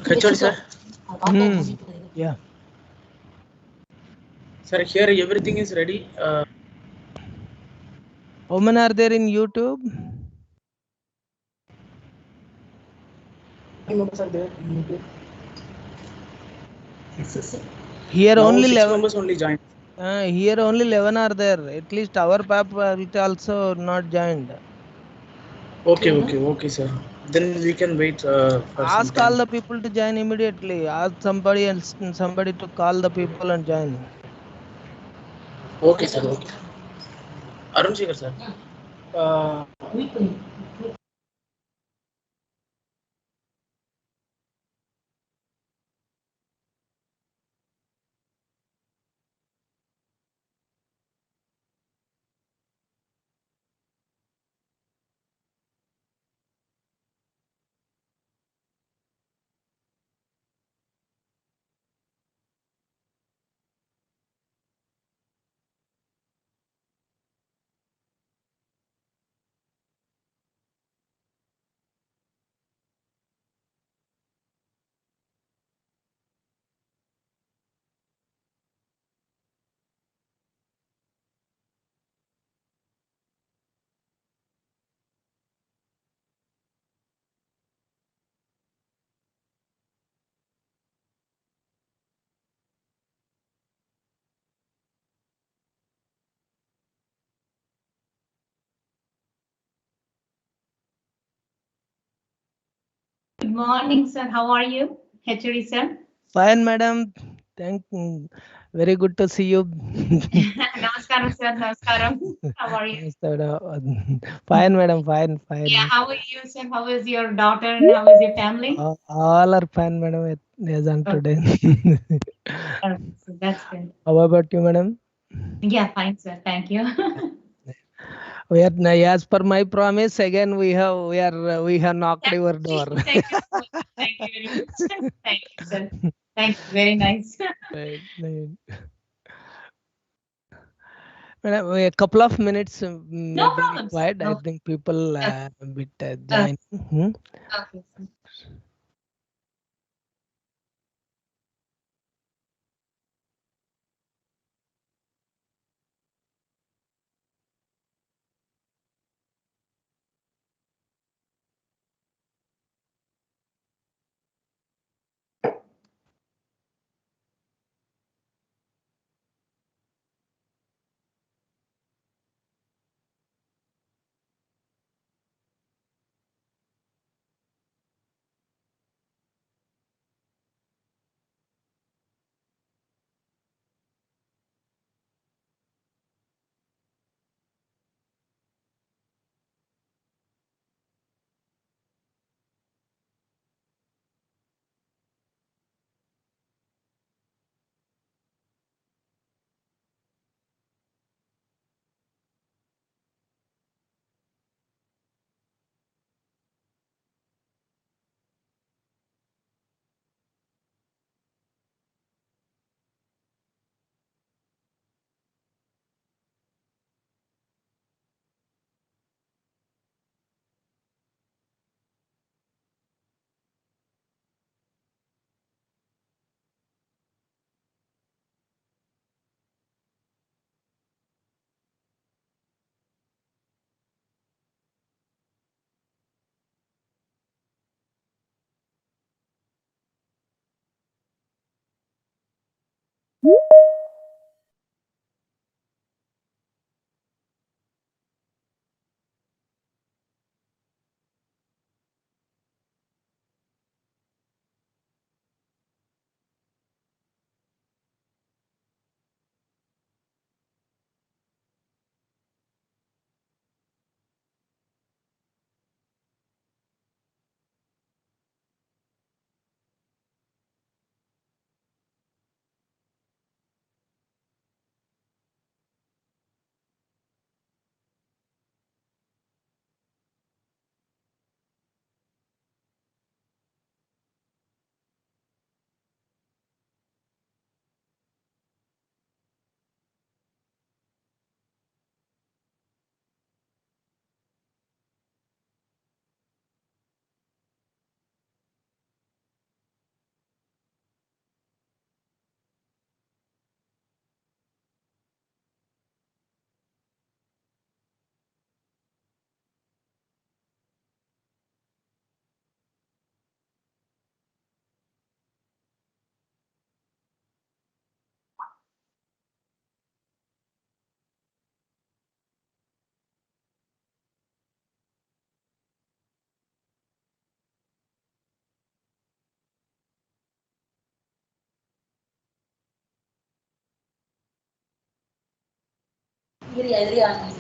HOD sir. Yeah. Sir, here everything is ready. How many are there in YouTube? Here Now only 6 11. members only joined. Here only 11 are there. At least our PAP is also not joined. Okay, sir. Then we can wait for Ask some all time. the people to join immediately. Ask somebody else, somebody to call the people and join. Okay, sir. Okay. Arun Shekhar, sir. Good morning, sir. How are you? HOD sir. Fine, madam. Very good to see you. Namaskaram, sir. Namaskaram. How are you? Fine, madam. Fine. Yeah, how are you, sir? How is your daughter and how is your family? All are fine, madam. As on today. Okay, so that's good. How about you, madam? Yeah, fine, sir. Thank you. We are, as per my promise, again we have knocked your door. Thank you so much. Thank you very much. Thank you, sir. Thank you. Very nice. Right. Madam, a couple of minutes may No be problem, sir. required. I No. think people a bit join. Okay, sir.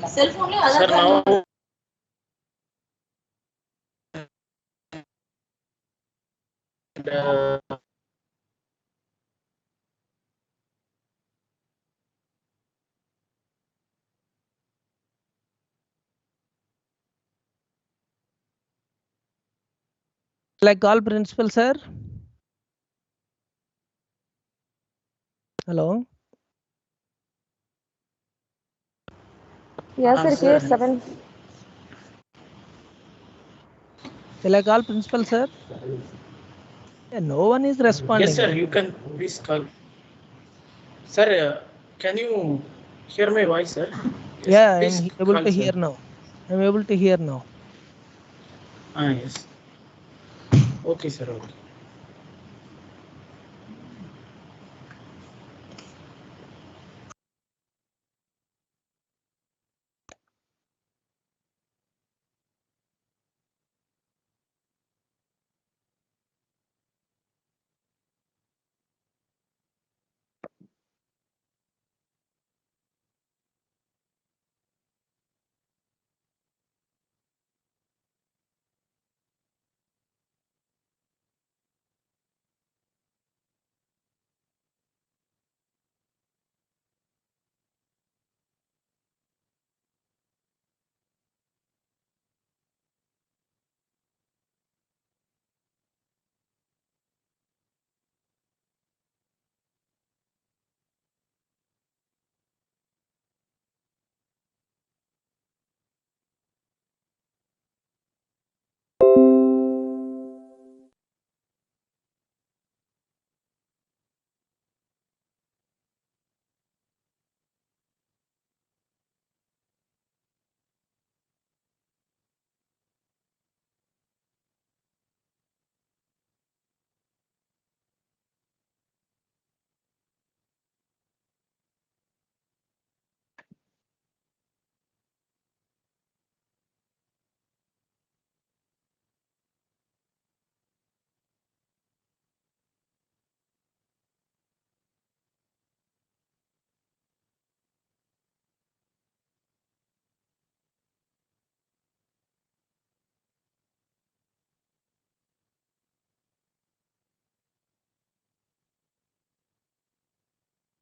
Cell phone Sir, now uh, Like call principal, sir. Hello. Yes, sir. sir. Here 7. Shall I call principal, sir? Yeah, no one is responding. Yes, sir. You can please call. Sir, can you hear my voice, sir? Yes, Yeah, I'm please able call, to sir. hear now. I'm able to hear now. Yes. Okay, sir. Okay.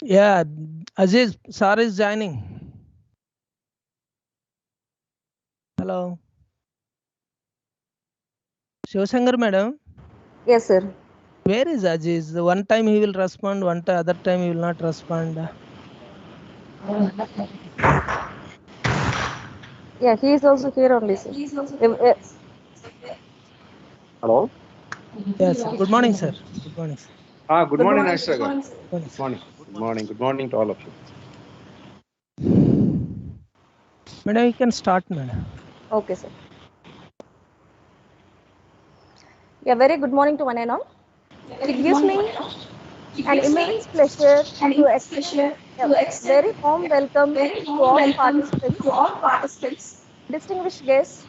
Yeah, Aziz, sir is joining. Hello. Shivashankar madam, Yes, sir. where is Aziz? One time he will respond, other time he will not respond. Yeah, he is also here only, sir. Hello. Yes. Good morning, sir. Good morning, sir. Good morning, Ashraga. Good morning, Good sir. morning. Good morning. Good morning to all of you. Madam, you can start, madam. Okay, sir. Yeah, very good morning to one and all. It gives me an immense pleasure to extend a very warm welcome to all participants, distinguished guests,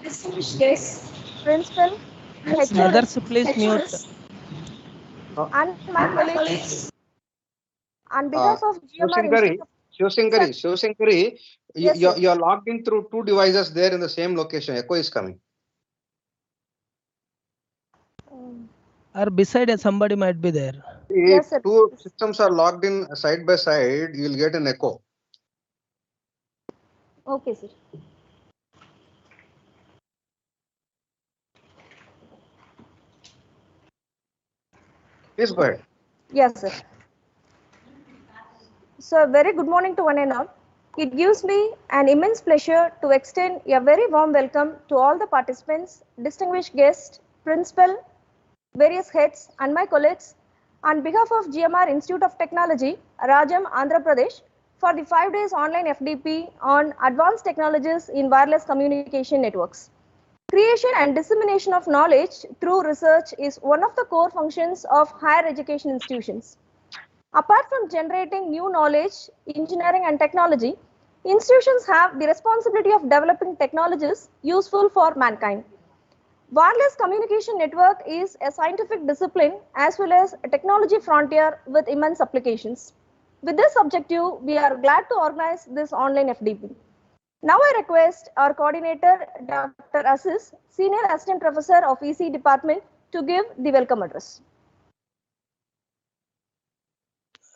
principal, Others, HODs, please mute. and my colleagues. On behalf of GMR Institute Shivsankari, Yes, sir. you're logged in through two devices there in the same location. Echo is coming. Or beside somebody might be there. Yes, If sir. two systems are logged in side by side, you'll get an echo. Okay, sir. Please go ahead. Yes, sir. So, very good morning to one and all. It gives me an immense pleasure to extend a very warm welcome to all the participants, distinguished guests, principal, various heads, and my colleagues on behalf of GMR Institute of Technology, Rajam, Andhra Pradesh, for the 5 days online FDP on advanced technologies in wireless communication networks. Creation and dissemination of knowledge through research is one of the core functions of higher education institutions. Apart from generating new knowledge, engineering and technology, institutions have the responsibility of developing technologies useful for mankind. Wireless communication network is a scientific discipline as well as a technology frontier with immense applications. With this objective, we are glad to organize this online FDP. Now I request our coordinator, Dr. Asis, Senior Assistant Professor of EC Department, to give the welcome address.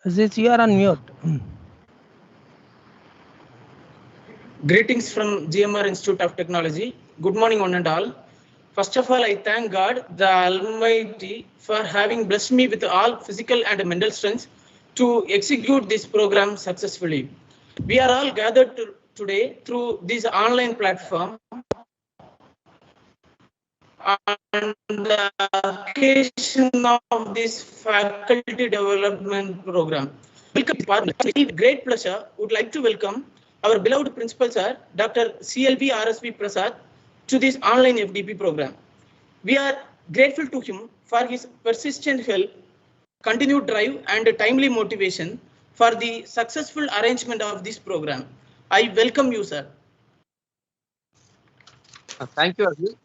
Aziz, you are on mute. Greetings from GMR Institute of Technology. Good morning, one and all. First of all, I thank God, the Almighty, for having blessed me with all physical and mental strength to execute this program successfully. We are all gathered today through this online platform on the occasion of this faculty development program. With great pleasure, would like to welcome our beloved principal sir, Dr. CLV RSV Prasad, to this online FDP program. We are grateful to him for his persistent help, continued drive and timely motivation for the successful arrangement of this program. I welcome you, sir. Thank you, Aziz.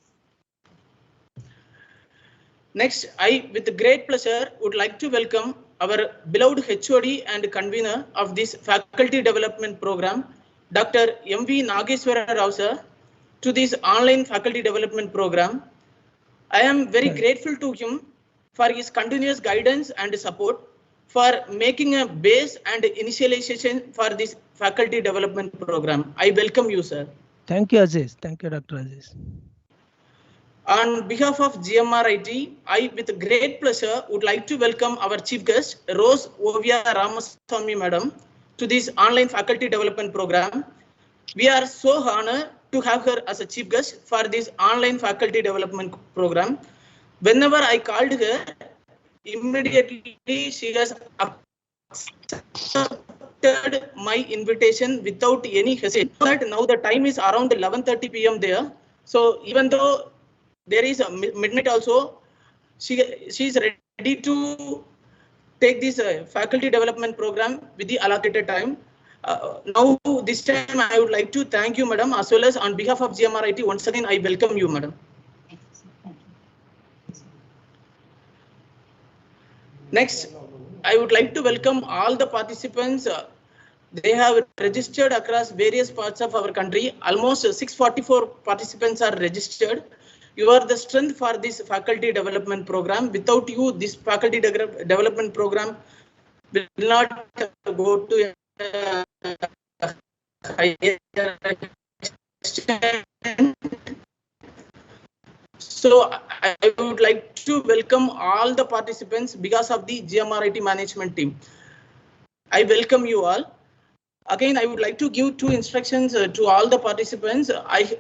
Next, I, with great pleasure, would like to welcome our beloved HOD and convener of this faculty development program, Dr. M.V. Nageswara Rao, sir, to this online faculty development program. I am very grateful to him for his continuous guidance and support for making a base and initialization for this faculty development program. I welcome you, sir. Thank you, Aziz. Thank you, Dr. Aziz. On behalf of GMRIT, I, with great pleasure, would like to welcome our chief guest, Rose Oviya Ramaswamy Madam, to this online faculty development program. We are so honored to have her as a chief guest for this online faculty development program. Whenever I called her, immediately she has accepted my invitation without any hesitation. Now the time is around 11:30 p.m. there. So even though there is a midnight also, she is ready to take this faculty development program with the allocated time. Now this time I would like to thank you, madam, as well as on behalf of GMRIT, once again I welcome you, madam. Next, I would like to welcome all the participants. They have registered across various parts of our country. Almost 644 participants are registered. You are the strength for this faculty development program. Without you, this faculty development program will not go to a higher extent. So I would like to welcome all the participants because of the GMRIT management team. I welcome you all. Again, I would like to give two instructions to all the participants.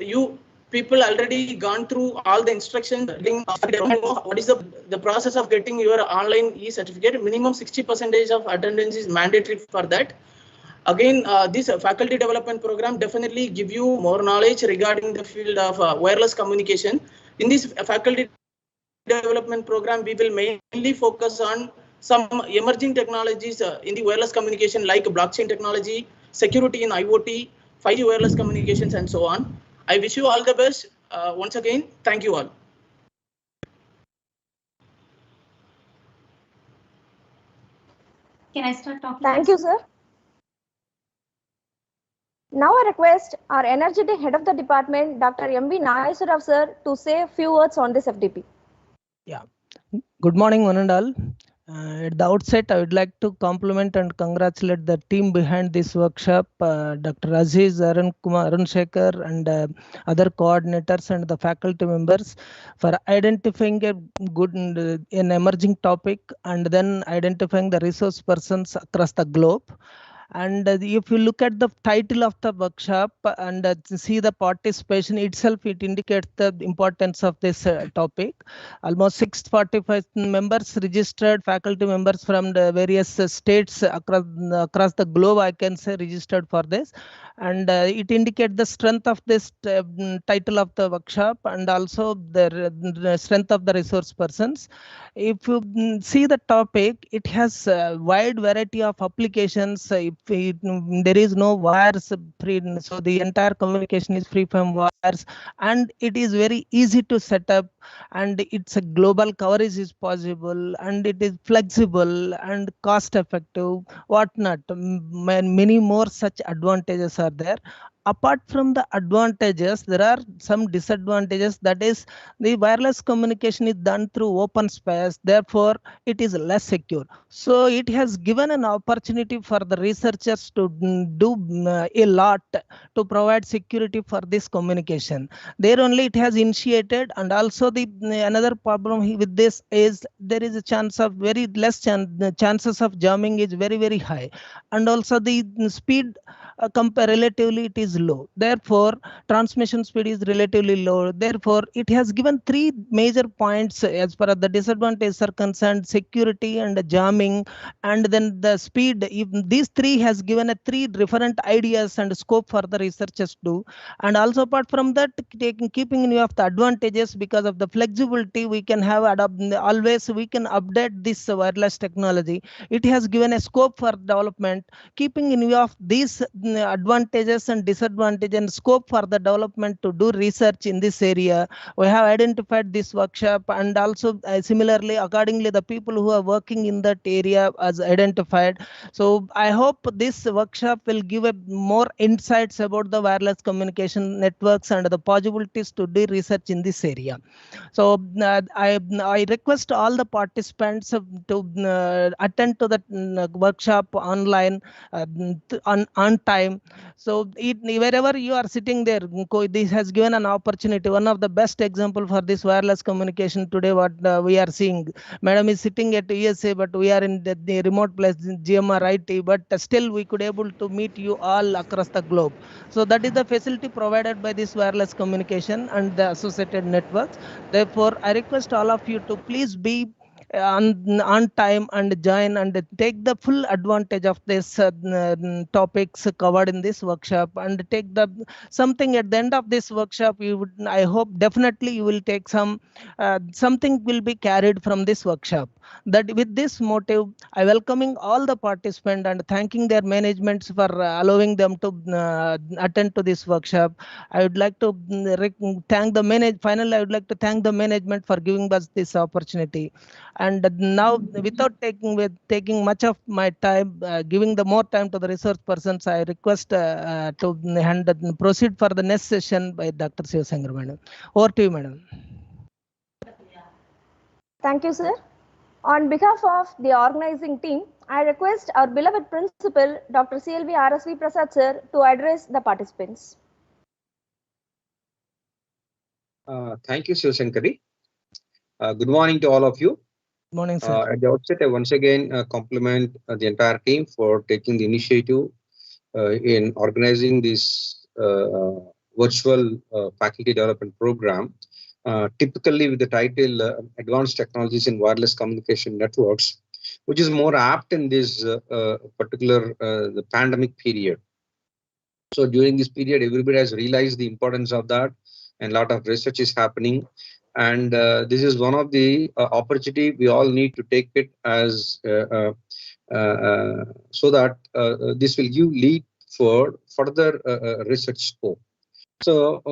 You people already gone through all the instructions. What is the process of getting your online e-certificate? Minimum 60% of attendance is mandatory for that. Again, this faculty development program definitely give you more knowledge regarding the field of wireless communication. In this faculty development program, we will mainly focus on some emerging technologies in the wireless communication like blockchain technology, security in IoT, 5G wireless communications, and so on. I wish you all the best. Once again, thank you all. Can I start talking? Thank you, sir. Now I request our energetic head of the department, Dr. M.V. Nageswara sir, to say a few words on this FDP. Yeah. Good morning, one and all. At the outset, I would like to compliment and congratulate the team behind this workshop, Dr. Aziz, Arun Kumar, Arun Shekhar, and other coordinators and the faculty members for identifying a good an emerging topic and then identifying the resource persons across the globe. And if you look at the title of the workshop and see the participation itself, it indicates the importance of this topic. Almost 645 members registered, faculty members from the various states across the globe, I can say, registered for this. And it indicates the strength of this title of the workshop and also the strength of the resource persons. If you see the topic, it has a wide variety of applications. There is no wires free, so the entire communication is free from wires, and it is very easy to set up, and it's a global coverage is possible, and it is flexible and cost effective, whatnot. Many more such advantages are there. Apart from the advantages, there are some disadvantages. That is, the wireless communication is done through open space, therefore it is less secure. So it has given an opportunity for the researchers to do a lot to provide security for this communication. There only it has initiated, and also the another problem with this is there is a chance of very less chances of jamming is very high, and also the speed relatively it is low. Therefore, transmission speed is relatively low. Therefore, it has given three major points as far as the disadvantages are concerned: security and jamming, and then the speed. If these three has given a three different ideas and scope for the researchers to. And also apart from that, keeping in view of the advantages, because of the flexibility, we can have always we can update this wireless technology. It has given a scope for development. Keeping in view of these advantages and disadvantages and scope for the development to do research in this area, we have identified this workshop, and also similarly accordingly the people who are working in that area as identified. So I hope this workshop will give a more insights about the wireless communication networks and the possibilities to do research in this area. So I request all the participants to attend to the workshop online on time. So wherever you are sitting there, this has given an opportunity. One of the best example for this wireless communication today, what we are seeing, madam is sitting at USA, but we are in the remote place, GMR IT, but still we could able to meet you all across the globe. So that is the facility provided by this wireless communication and the associated networks. Therefore, I request all of you to please be on time and join and take the full advantage of this topics covered in this workshop, and take the something at the end of this workshop. I hope definitely you will take something will be carried from this workshop. That with this motive, I welcoming all the participants and thanking their managements for allowing them to attend to this workshop. I would like to thank the finally I would like to thank the management for giving us this opportunity. And now, without taking much of my time, giving the more time to the research persons, I request to proceed for the next session by Dr. Shivasankar madam. Over to you, madam. Thank you, sir. On behalf of the organizing team, I request our beloved principal, Dr. CLV RSV Prasad sir, to address the participants. Thank you, Shivasankari. Good morning to all of you. Good morning, sir. At the outset, I once again compliment the entire team for taking the initiative in organizing this virtual faculty development program. Typically with the title Advanced Technologies in Wireless Communication Networks, which is more apt in this particular the pandemic period. So during this period, everybody has realized the importance of that, and a lot of research is happening. And this is one of the opportunity we all need to take it as so that this will give lead for further research scope. So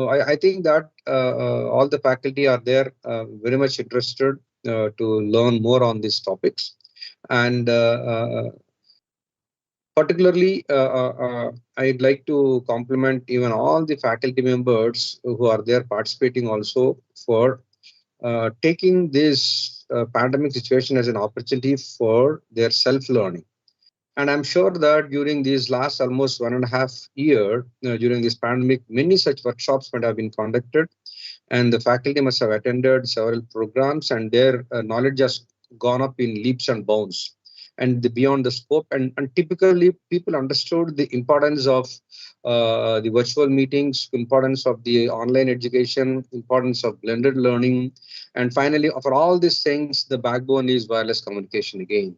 I think that all the faculty are there very much interested to learn more on these topics. And particularly, I'd like to compliment even all the faculty members who are there participating also for taking this pandemic situation as an opportunity for their self-learning. And I'm sure that during these last almost 1.5 years, during this pandemic, many such workshops might have been conducted, and the faculty must have attended several programs, and their knowledge has gone up in leaps and bounds and beyond the scope. And typically, people understood the importance of the virtual meetings, importance of the online education, importance of blended learning, and finally, for all these things, the backbone is wireless communication again.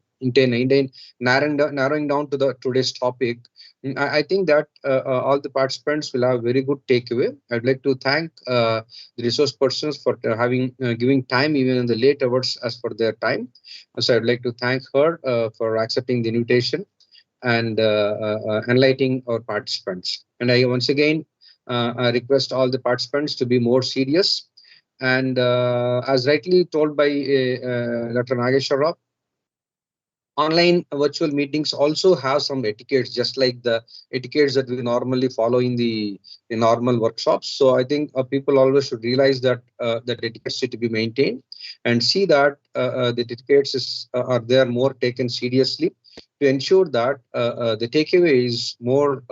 Narrowing down to the today's topic, I think that all the participants will have very good takeaway. I'd like to thank the resource persons for giving time even in the late hours as for their time. So I'd like to thank her for accepting the invitation and enlightening our participants. And I once again I request all the participants to be more serious. And as rightly told by Dr. Nageshwara, online virtual meetings also have some etiquettes, just like the etiquettes that we normally follow in the normal workshops. So I think people always should realize that that etiquettes need to be maintained, and see that the etiquettes are there more taken seriously to ensure that the takeaway is more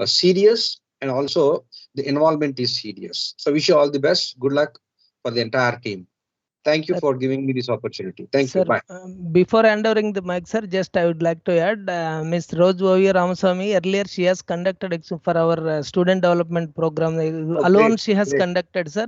serious, and also the involvement is serious. So wish you all the best. Good luck for the entire team. Thank you for giving me this opportunity. Thank you. Bye. Before handing the mic, sir, just I would like to add, Ms. Rose Oviya Ramaswamy, earlier she has conducted for our student development program. Alone Great, she has great. conducted, sir,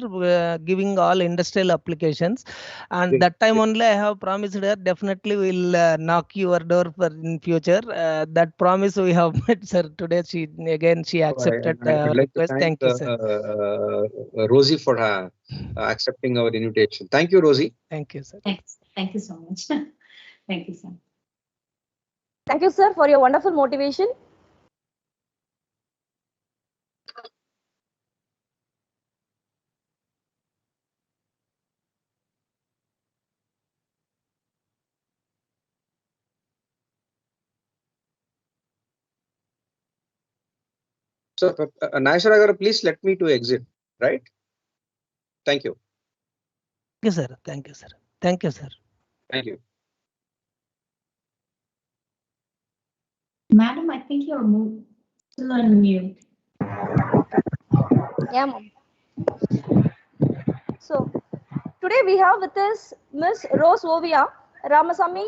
giving all industrial applications. And Great, that time great. only I have promised her, definitely will knock your door for in future. That promise we have met, sir. Today she accepted I our would like to request. thank Thank you, sir. Rosie for accepting our invitation. Thank you, Rosie. Thank you, sir. Thanks. Thank you so much. Thank you, sir. Thank you, sir, for your wonderful motivation. So, Naishwara, please let me to exit, right? Thank you. Thank you, sir. Thank you, sir. Thank you, sir. Thank you. Madam, I think you're still on mute. Yeah, ma'am. So today we have with us Ms. Rose Oviya Ramaswamy,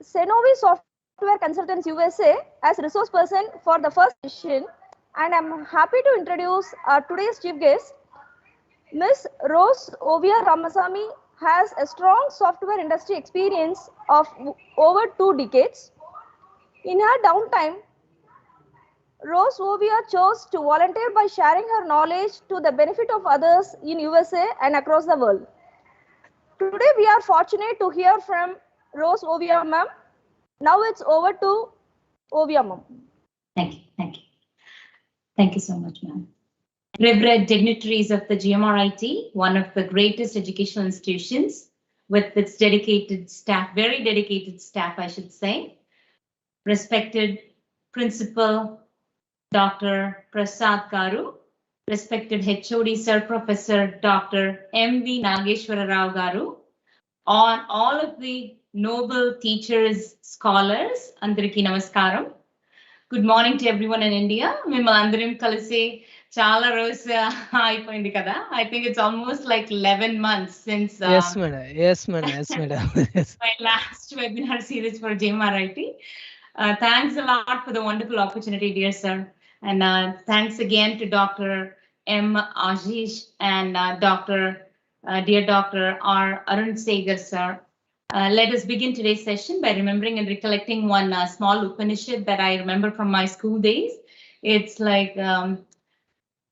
SenOvi Software Consultants USA, as resource person for the first session, and I'm happy to introduce our today's chief guest. Ms. Rose Oviya Ramaswamy has a strong software industry experience of over 2 decades. In her downtime, Rose Oviya chose to volunteer by sharing her knowledge to the benefit of others in USA and across the world. Today we are fortunate to hear from Rose Oviya ma'am. Now it's over to Oviya ma'am. Thank you. Thank you. Thank you so much, ma'am. Revered dignitaries of the GMRIT, one of the greatest educational institutions with its dedicated staff, very dedicated staff, I should say. Respected Principal Dr. Prasad Garu, respected HOD Sir Professor Dr. M.V. Nageshwara Rao Garu, on all of the noble teachers, scholars, Andariki Namaskaram. Good morning to everyone in India. Mimalandarim Kalisi, Chala Rosa, I think it's almost like 11 months since yes, madam. Yes, madam. Yes, madam. my last webinar series for GMRIT. Thanks a lot for the wonderful opportunity, dear sir. And thanks again to Dr. M. Ashish and dear Dr. R. Arun Segar, sir. Let us begin today's session by remembering and recollecting one small Upanishad that I remember from my school days. It's like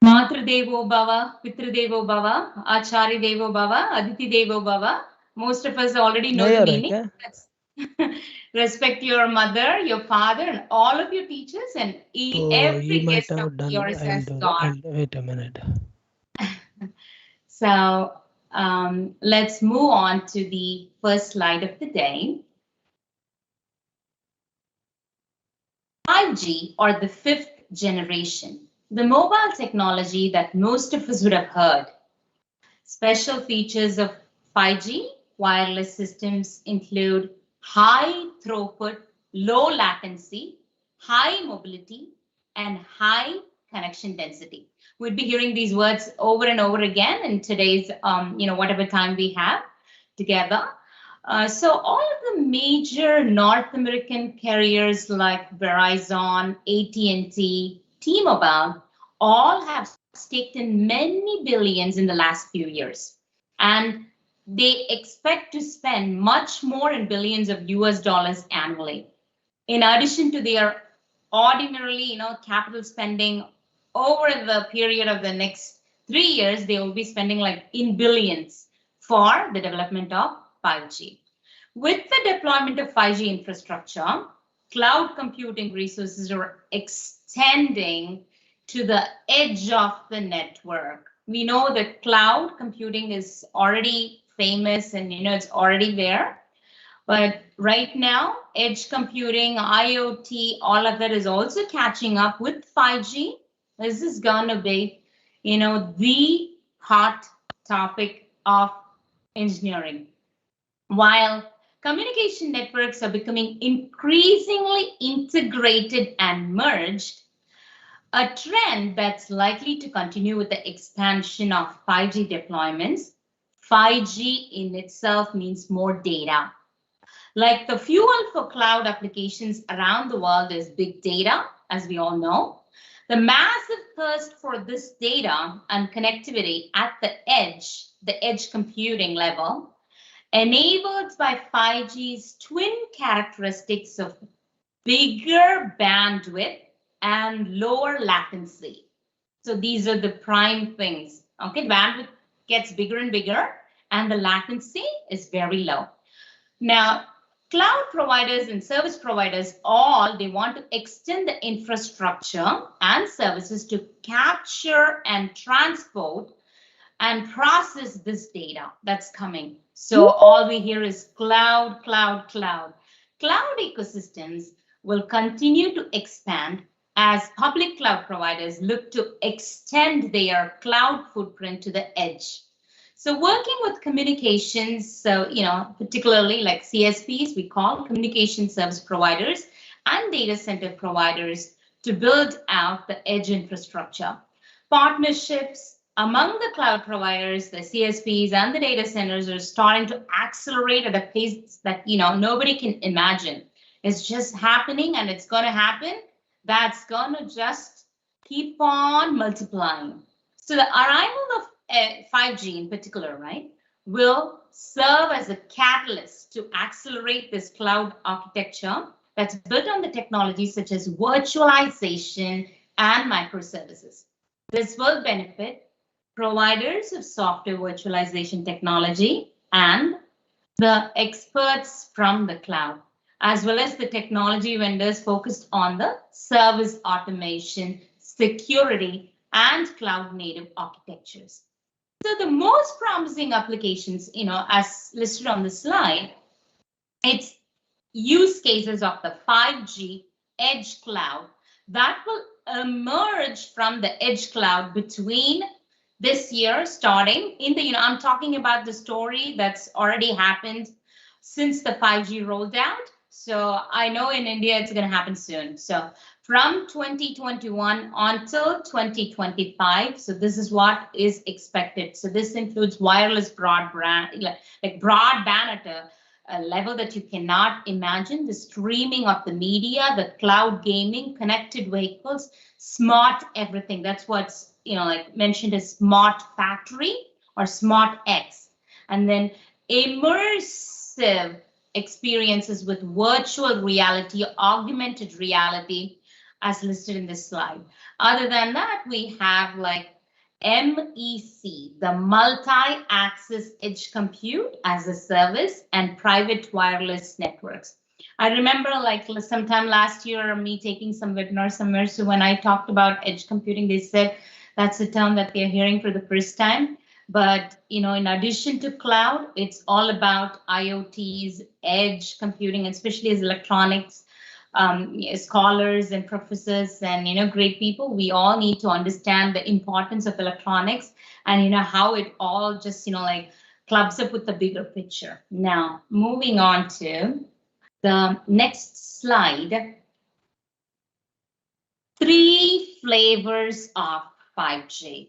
Matra Devo Bhava, Pitra Devo Bhava, Achari Devo Bhava, Aditi Devo Bhava. Most of us already know the meaning. Respect your mother, your father, and all of your teachers, and every guest of yours as God. Wait a minute. So let's move on to the first slide of the day. 5G, or the fifth generation, the mobile technology that most of us would have heard. Special features of 5G wireless systems include high throughput, low latency, high mobility, and high connection density. We'd be hearing these words over and over again in today's, whatever time we have together. So all of the major North American carriers like Verizon, AT&T, T-Mobile, all have staked in many billions in the last few years. And they expect to spend much more in billions of US dollars annually. In addition to their ordinarily, capital spending over the period of the next 3 years, they will be spending like in billions for the development of 5G. With the deployment of 5G infrastructure, cloud computing resources are extending to the edge of the network. We know that cloud computing is already famous and it's already there. But right now, edge computing, IoT, all of that is also catching up with 5G. This is going to be, the hot topic of engineering. While communication networks are becoming increasingly integrated and merged, a trend that's likely to continue with the expansion of 5G deployments. 5G in itself means more data. Like the fuel for cloud applications around the world is big data, as we all know. The massive thirst for this data and connectivity at the edge computing level, enabled by 5G's twin characteristics of bigger bandwidth and lower latency. So these are the prime things. Okay, bandwidth gets bigger and bigger, and the latency is very low. Now, cloud providers and service providers, they want to extend the infrastructure and services to capture and transport and process this data that's coming. So all we hear is cloud, cloud, cloud. Cloud ecosystems will continue to expand as public cloud providers look to extend their cloud footprint to the edge. So working with communications, particularly like CSPs, we call communication service providers and data center providers to build out the edge infrastructure. Partnerships among the cloud providers, the CSPs and the data centers are starting to accelerate at a pace that, nobody can imagine. It's just happening, and it's going to happen. That's going to just keep on multiplying. So the arrival of 5G in particular, right, will serve as a catalyst to accelerate this cloud architecture that's built on the technologies such as virtualization and microservices. This will benefit providers of software virtualization technology and the experts from the cloud, as well as the technology vendors focused on the service automation, security, and cloud native architectures. So the most promising applications, as listed on the slide, it's use cases of the 5G edge cloud that will emerge from the edge cloud between this year, starting in the, I'm talking about the story that's already happened since the 5G rolled out. So I know in India, it's going to happen soon. So from 2021 until 2025. So this is what is expected. So this includes wireless broadband, like broadband at a level that you cannot imagine, the streaming of the media, the cloud gaming, connected vehicles, smart everything. That's what's, like mentioned as smart factory or smart X. And then immersive experiences with virtual reality, augmented reality, as listed in this slide. Other than that, we have like MEC, the multi-access edge compute as a service, and private wireless networks. I remember like sometime last year, me taking some webinars somewhere. So when I talked about edge computing, they said that's a term that they're hearing for the first time. But, in addition to cloud, it's all about IoTs, edge computing, especially as electronics scholars and professors and, great people. We all need to understand the importance of electronics and, how it all just, like clubs up with the bigger picture. Now, moving on to the next slide. 3 flavors of 5G.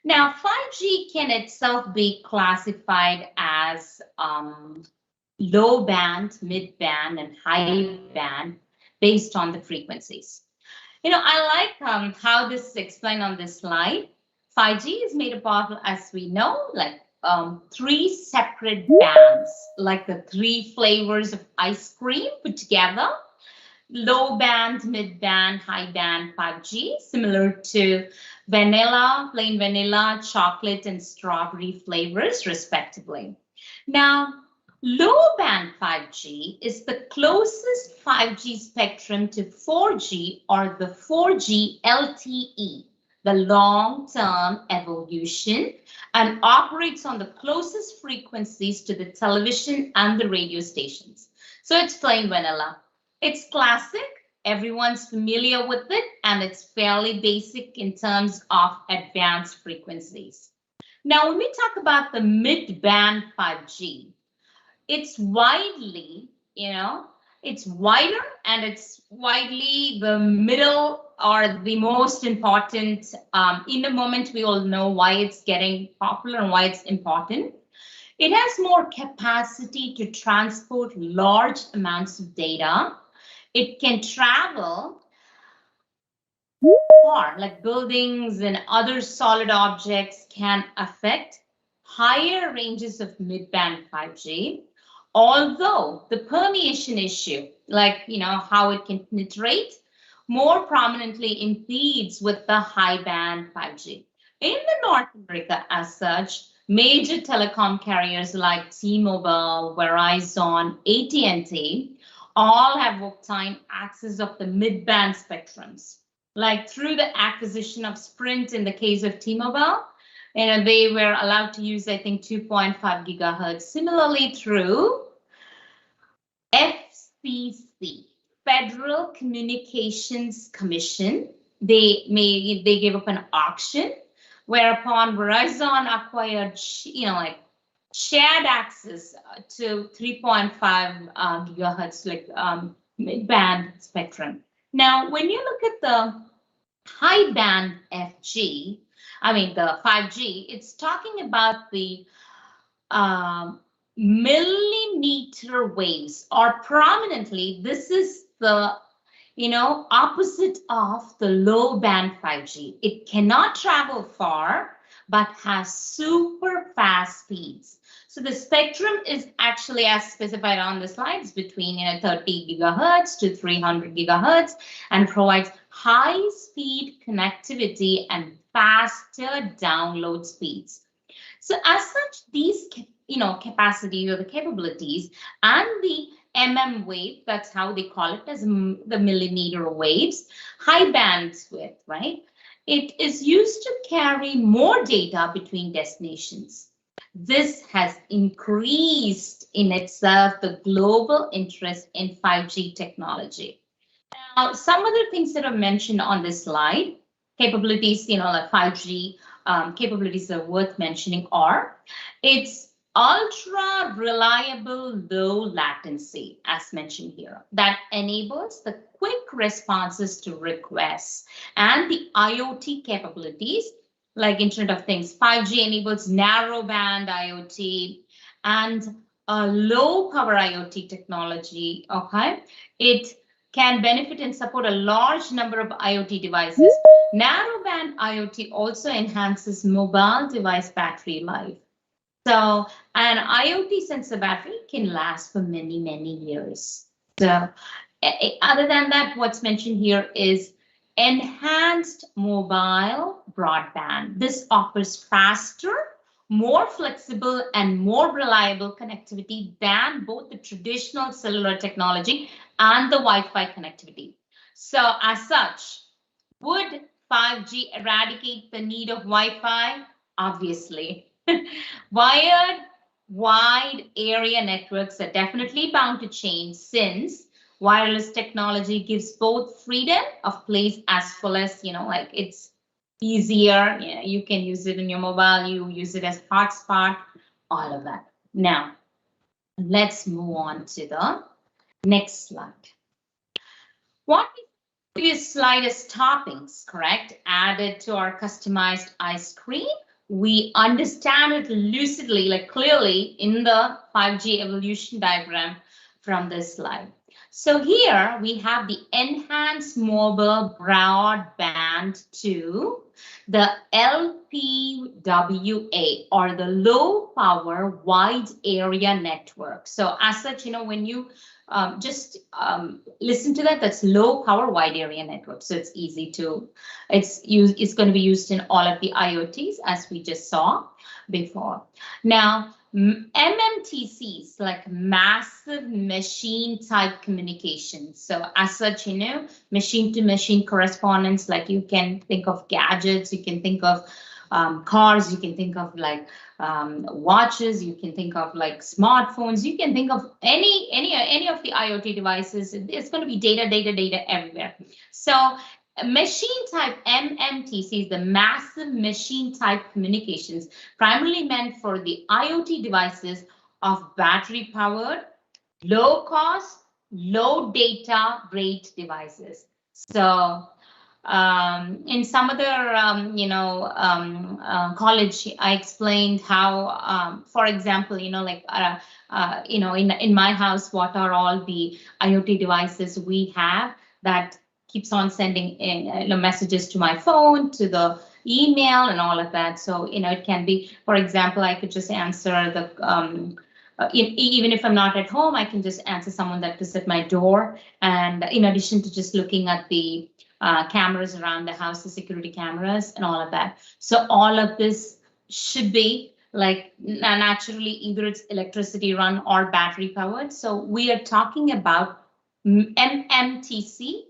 Now, 5G can itself be classified as low band, mid band, and high band based on the frequencies. I like how this is explained on this slide. 5G is made up of, as we know, like 3 separate bands, like the 3 flavors of ice cream put together. Low band, mid band, high band 5G, similar to vanilla, plain vanilla, chocolate, and strawberry flavors, respectively. Now, low band 5G is the closest 5G spectrum to 4G or the 4G LTE, the long-term evolution, and operates on the closest frequencies to the television and the radio stations. So it's plain vanilla. It's classic, everyone's familiar with it, and it's fairly basic in terms of advanced frequencies. Now, when we talk about the mid-band 5G, it's widely, it's wider and it's widely the middle or the most important. In the moment, we all know why it's getting popular and why it's important. It has more capacity to transport large amounts of data. It can travel far, like buildings and other solid objects can affect higher ranges of mid-band 5G. Although the permeation issue, like, how it can penetrate, more prominently impedes with the high-band 5G. In the North America, as such, major telecom carriers like T-Mobile, Verizon, AT&T, all have obtained access of the mid-band spectrums. Like through the acquisition of Sprint in the case of T-Mobile, they were allowed to use, I think, 2.5 gigahertz. Similarly, through FCC, Federal Communications Commission, they gave up an auction, whereupon Verizon acquired, shared access to 3.5 gigahertz, like mid-band spectrum. Now, when you look at the high band the 5G, it's talking about the millimeter waves, or prominently, this is the opposite of the low band 5G. It cannot travel far, but has super fast speeds. So the spectrum is actually, as specified on the slides, between 30 gigahertz to 300 gigahertz, and provides high-speed connectivity and faster download speeds. So as such, these capacity or the capabilities and the wave, that's how they call it, as the millimeter waves, high bandwidth, right? It is used to carry more data between destinations. This has increased in itself the global interest in 5G technology. Now, some other things that are mentioned on this slide, capabilities, like 5G capabilities that are worth mentioning are, it's ultra reliable low latency, as mentioned here, that enables the quick responses to requests, and the IoT capabilities like Internet of Things. 5G enables narrowband IoT and low power IoT technology. Okay, it can benefit and support a large number of IoT devices. Narrowband IoT also enhances mobile device battery life. So an IoT sensor battery can last for many, many years. So other than that, what's mentioned here is enhanced mobile broadband. This offers faster, more flexible and more reliable connectivity than both the traditional cellular technology and the Wi-Fi connectivity. So as such, would 5G eradicate the need of Wi-Fi? Obviously. Wired wide area networks are definitely bound to change, since wireless technology gives both freedom of place as well as, like it's easier. You can use it in your mobile, you use it as hotspot, all of that. Now, let's move on to the next slide. What previous slide is toppings, correct? Added to our customized ice cream. We understand it lucidly, like clearly in the 5G evolution diagram from this slide. So here we have the enhanced mobile broadband to the LPWA, or the low power wide area network. So as such, when you listen to that, that's low power wide area network. So it's easy to, it's going to be used in all of the IoTs, as we just saw before. Now, MMTCs, like massive machine type communications. So as such, machine to machine correspondence, like you can think of gadgets, you can think of cars, you can think of like watches, you can think of like smartphones, you can think of any of the IoT devices. It's going to be data everywhere. So machine type MMTCs, the massive machine type communications, primarily meant for the IoT devices of battery powered, low cost, low data rate devices. So in some other, college, I explained how, for example, in my house, what are all the IoT devices we have that keeps on sending messages to my phone, to the email and all of that. So, it can be, for example, I could just answer the, even if I'm not at home, I can just answer someone that is at my door. And in addition to just looking at the cameras around the house, the security cameras and all of that. So all of this should be like naturally, either it's electricity run or battery powered. So we are talking about MMTC,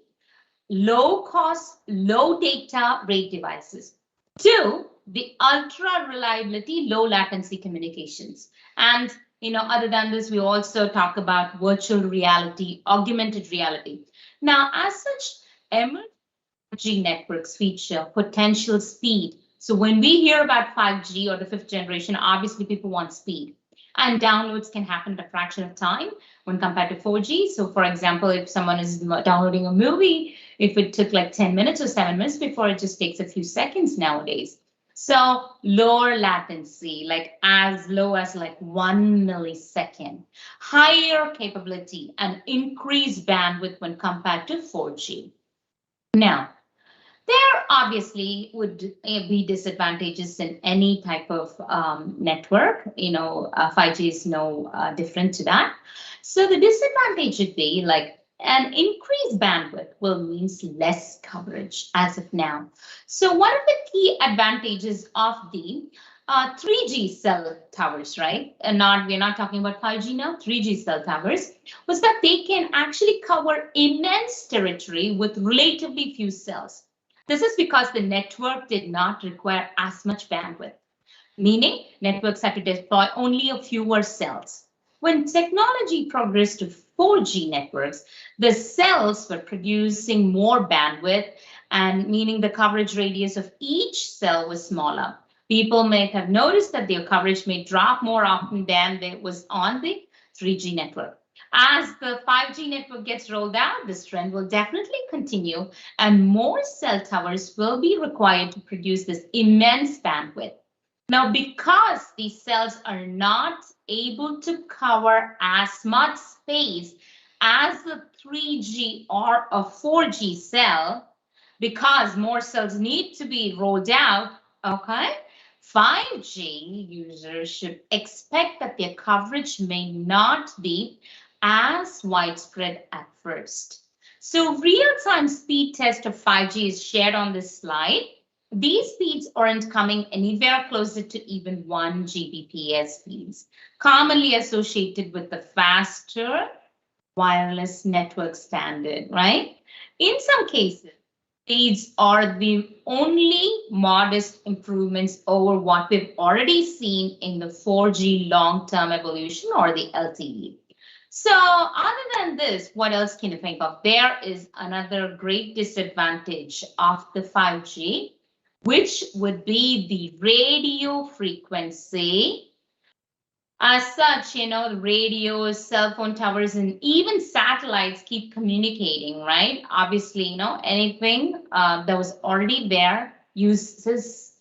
low cost, low data rate devices, to the ultra reliability, low latency communications. And other than this, we also talk about virtual reality, augmented reality. Now, as such, emerging networks feature potential speed. So when we hear about 5G or the 5th generation, obviously people want speed. And downloads can happen in a fraction of time when compared to 4G. So for example, if someone is downloading a movie, if it took like 10 minutes or 7 minutes before, it just takes a few seconds nowadays. So lower latency, like as low as like 1 millisecond, higher capability and increased bandwidth when compared to 4G. Now, there obviously would be disadvantages in any type of network. 5G is no different to that. So the disadvantage would be like an increased bandwidth will means less coverage as of now. So one of the key advantages of the 3G cell towers, right? And we're not talking about 5G now, 3G cell towers, was that they can actually cover immense territory with relatively few cells. This is because the network did not require as much bandwidth, meaning networks had to deploy only a fewer cells. When technology progressed to 4G networks, the cells were producing more bandwidth, and meaning the coverage radius of each cell was smaller. People may have noticed that their coverage may drop more often than it was on the 3G network. As the 5G network gets rolled out, this trend will definitely continue, and more cell towers will be required to produce this immense bandwidth. Now, because these cells are not able to cover as much space as the 3G or a 4G cell, because more cells need to be rolled out, okay, 5G users should expect that their coverage may not be as widespread at first. So real-time speed test of 5G is shared on this slide. These speeds aren't coming anywhere closer to even 1 Gbps speeds, commonly associated with the faster wireless network standard, right? In some cases, these are the only modest improvements over what we've already seen in the 4G long-term evolution or the LTE. So other than this, what else can you think of? There is another great disadvantage of the 5G, which would be the radio frequency. As such, you know, the radios, cell phone towers, and even satellites keep communicating, right? Obviously, you know, anything that was already there uses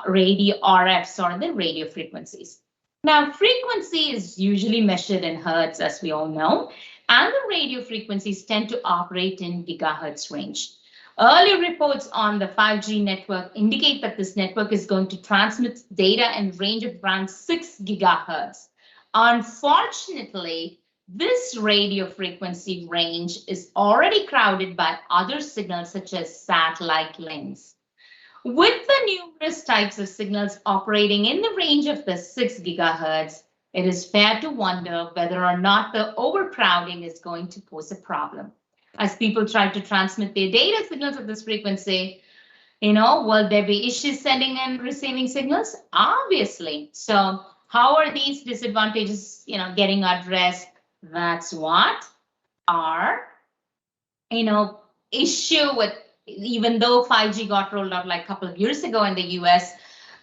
radio RFs or the radio frequencies. Now, frequency is usually measured in hertz, as we all know, and the radio frequencies tend to operate in gigahertz range. Early reports on the 5G network indicate that this network is going to transmit data in range of around 6 gigahertz. Unfortunately, this radio frequency range is already crowded by other signals such as satellite links. With the numerous types of signals operating in the range of the 6 gigahertz, it is fair to wonder whether or not the overcrowding is going to pose a problem. As people try to transmit their data signals at this frequency, you know, will there be issues sending and receiving signals? Obviously. So how are these disadvantages, you know, getting addressed? That's what our, you know, issue with, even though 5G got rolled out like a couple of years ago in the US,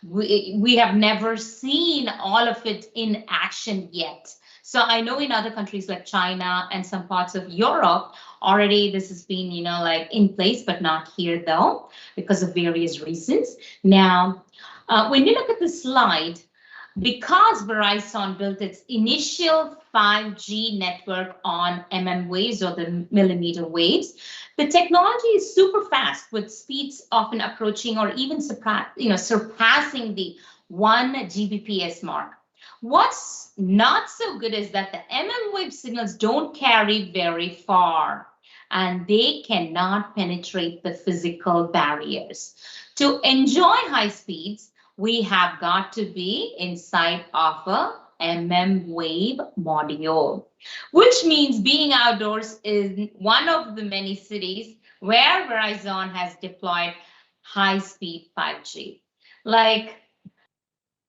we have never seen all of it in action yet. So I know in other countries like China and some parts of Europe, already this has been, you know, like in place, but not here though, because of various reasons. Now, when you look at the slide, because Verizon built its initial 5G network on waves or the millimeter waves, the technology is super fast with speeds often approaching or even surpassing the 1 Gbps mark. What's not so good is that the wave signals don't carry very far and they cannot penetrate the physical barriers. To enjoy high speeds, we have got to be inside of a wave module, which means being outdoors is one of the many cities where Verizon has deployed high-speed 5G. Like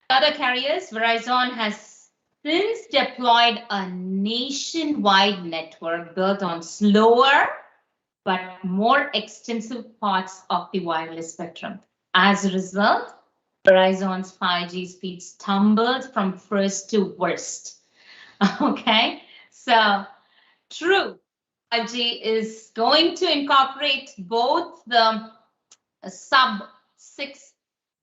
other carriers, Verizon has since deployed a nationwide network built on slower but more extensive parts of the wireless spectrum. As a result, Verizon's 5G speeds tumbled from first to worst. Okay, so true, 5G is going to incorporate both the sub 6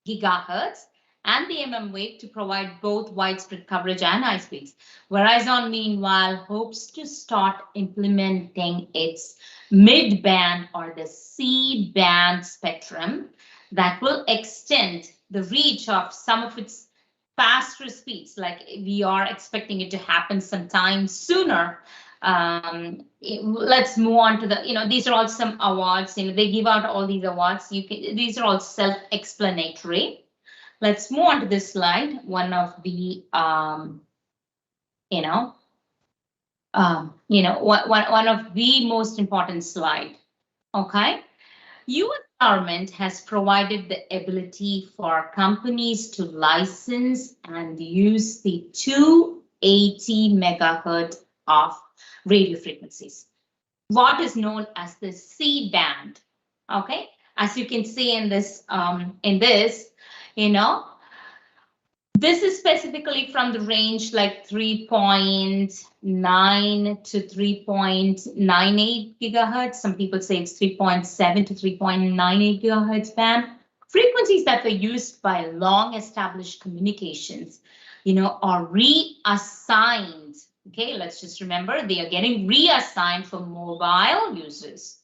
gigahertz and the wave to provide both widespread coverage and high speeds. Verizon, meanwhile, hopes to start implementing its mid-band or the C-band spectrum that will extend the reach of some of its faster speeds. Like we are expecting it to happen sometime sooner. Let's move on to the, you know, these are all some awards, you know, they give out all these awards. These are all self-explanatory. Let's move on to this slide. One of the, one of the most important slide. Okay, U.S. government has provided the ability for companies to license and use the 280 megahertz of radio frequencies, what is known as the C band. Okay, as you can see in this, you know, this is specifically from the range like 3.9 to 3.98 gigahertz. Some people say it's 3.7 to 3.98 gigahertz band. Frequencies that were used by long established communications, you know, are reassigned. Okay, let's just remember they are getting reassigned for mobile users.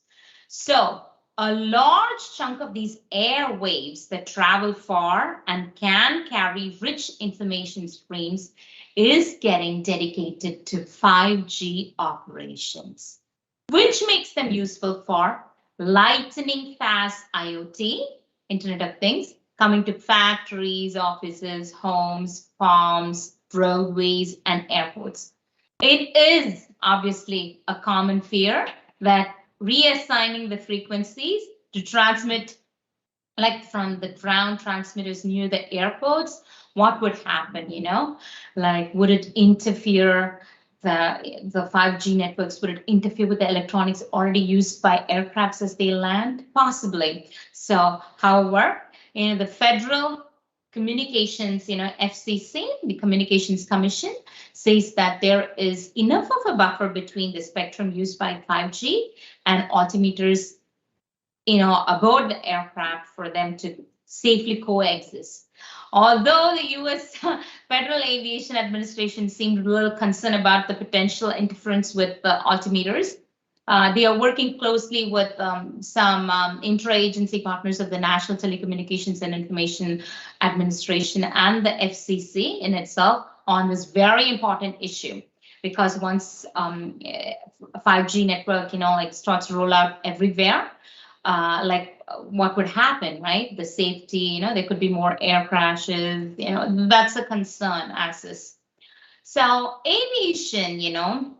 So a large chunk of these airwaves that travel far and can carry rich information streams is getting dedicated to 5G operations. which makes them useful for lightning fast IoT, Internet of Things, coming to factories, offices, homes, farms, roadways, and airports. It is obviously a common fear that reassigning the frequencies to transmit, like from the ground transmitters near the airports, what would happen, like would it interfere the 5G networks, would it interfere with the electronics already used by aircrafts as they land? Possibly. So, however, the Federal Communications, FCC, the Communications Commission, says that there is enough of a buffer between the spectrum used by 5G and altimeters, aboard the aircraft for them to safely coexist. Although the U.S. Federal Aviation Administration seemed a little concerned about the potential interference with the altimeters, they are working closely with some intra-agency partners of the National Telecommunications and Information Administration and the FCC in itself on this very important issue. Because once 5G network, starts to roll out everywhere, what would happen, right? The safety, there could be more air crashes, that's a concern, Axis. So aviation,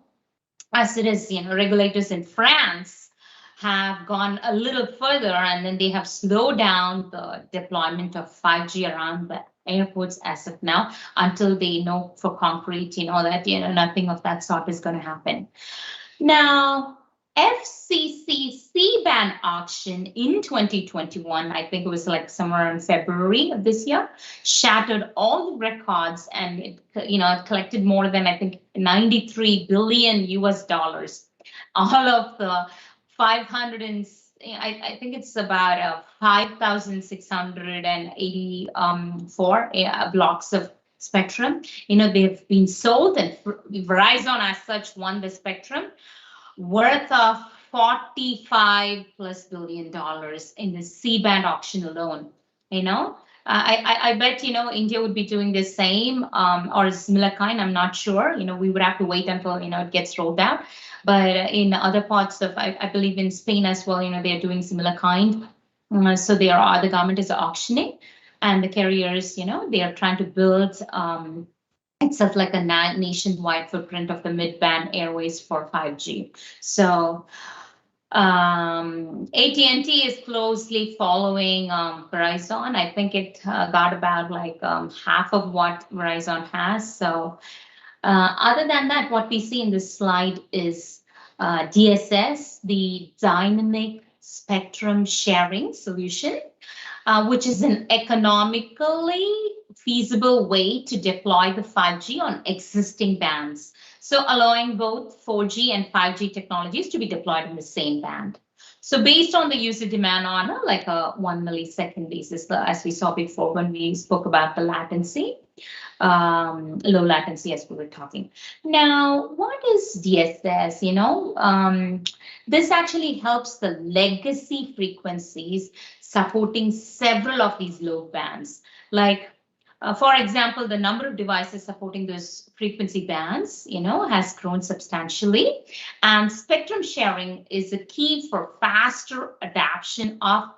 as it is, regulators in France have gone a little further, and then they have slowed down the deployment of 5G around the airports as of now, until they know for concrete, that, nothing of that sort is going to happen. Now, FCC C-band auction in 2021, I think it was like somewhere in February of this year, shattered all the records, and it collected more than, I think, 93 billion US dollars. All of the 500 and I think it's about 5,684 blocks of spectrum. They've been sold, and Verizon as such won the spectrum, worth of $45+ billion in the C-band auction alone. I bet India would be doing the same or a similar kind. I'm not sure. We would have to wait until it gets rolled out. But in other parts of, I believe in Spain as well, they're doing similar kind. So the government is auctioning, and the carriers, they are trying to build itself like a nationwide footprint of the mid-band airways for 5G. So AT&T is closely following Verizon. I think it got about half of what Verizon has. So other than that, what we see in this slide is DSS, the Dynamic Spectrum Sharing Solution, which is an economically feasible way to deploy the 5G on existing bands. So allowing both 4G and 5G technologies to be deployed in the same band. So based on the user demand on a 1 millisecond basis, as we saw before when we spoke about the latency, low latency as we were talking. Now, what is DSS? This actually helps the legacy frequencies supporting several of these low bands. For example, the number of devices supporting those frequency bands, has grown substantially, and spectrum sharing is a key for faster adoption of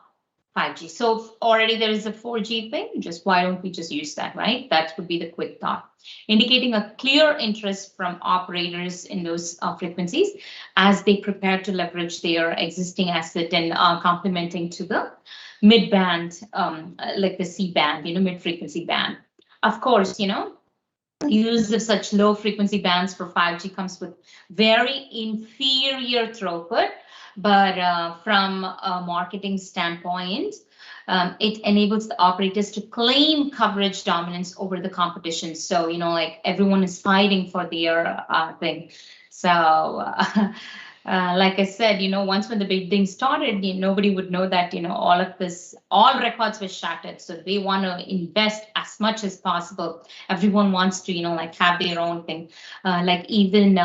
5G. So already there is a 4G thing, why don't we just use that, right? That would be the quick thought, indicating a clear interest from operators in those frequencies as they prepare to leverage their existing asset and complementing to the mid-band, like the C-band, mid-frequency band. Of course, use of such low frequency bands for 5G comes with very inferior throughput, but from a marketing standpoint, it enables the operators to claim coverage dominance over the competition. So, everyone is fighting for their thing. So, like I said, once when the big thing started, nobody would know that, all records were shattered. So they want to invest as much as possible. Everyone wants to, have their own thing. Even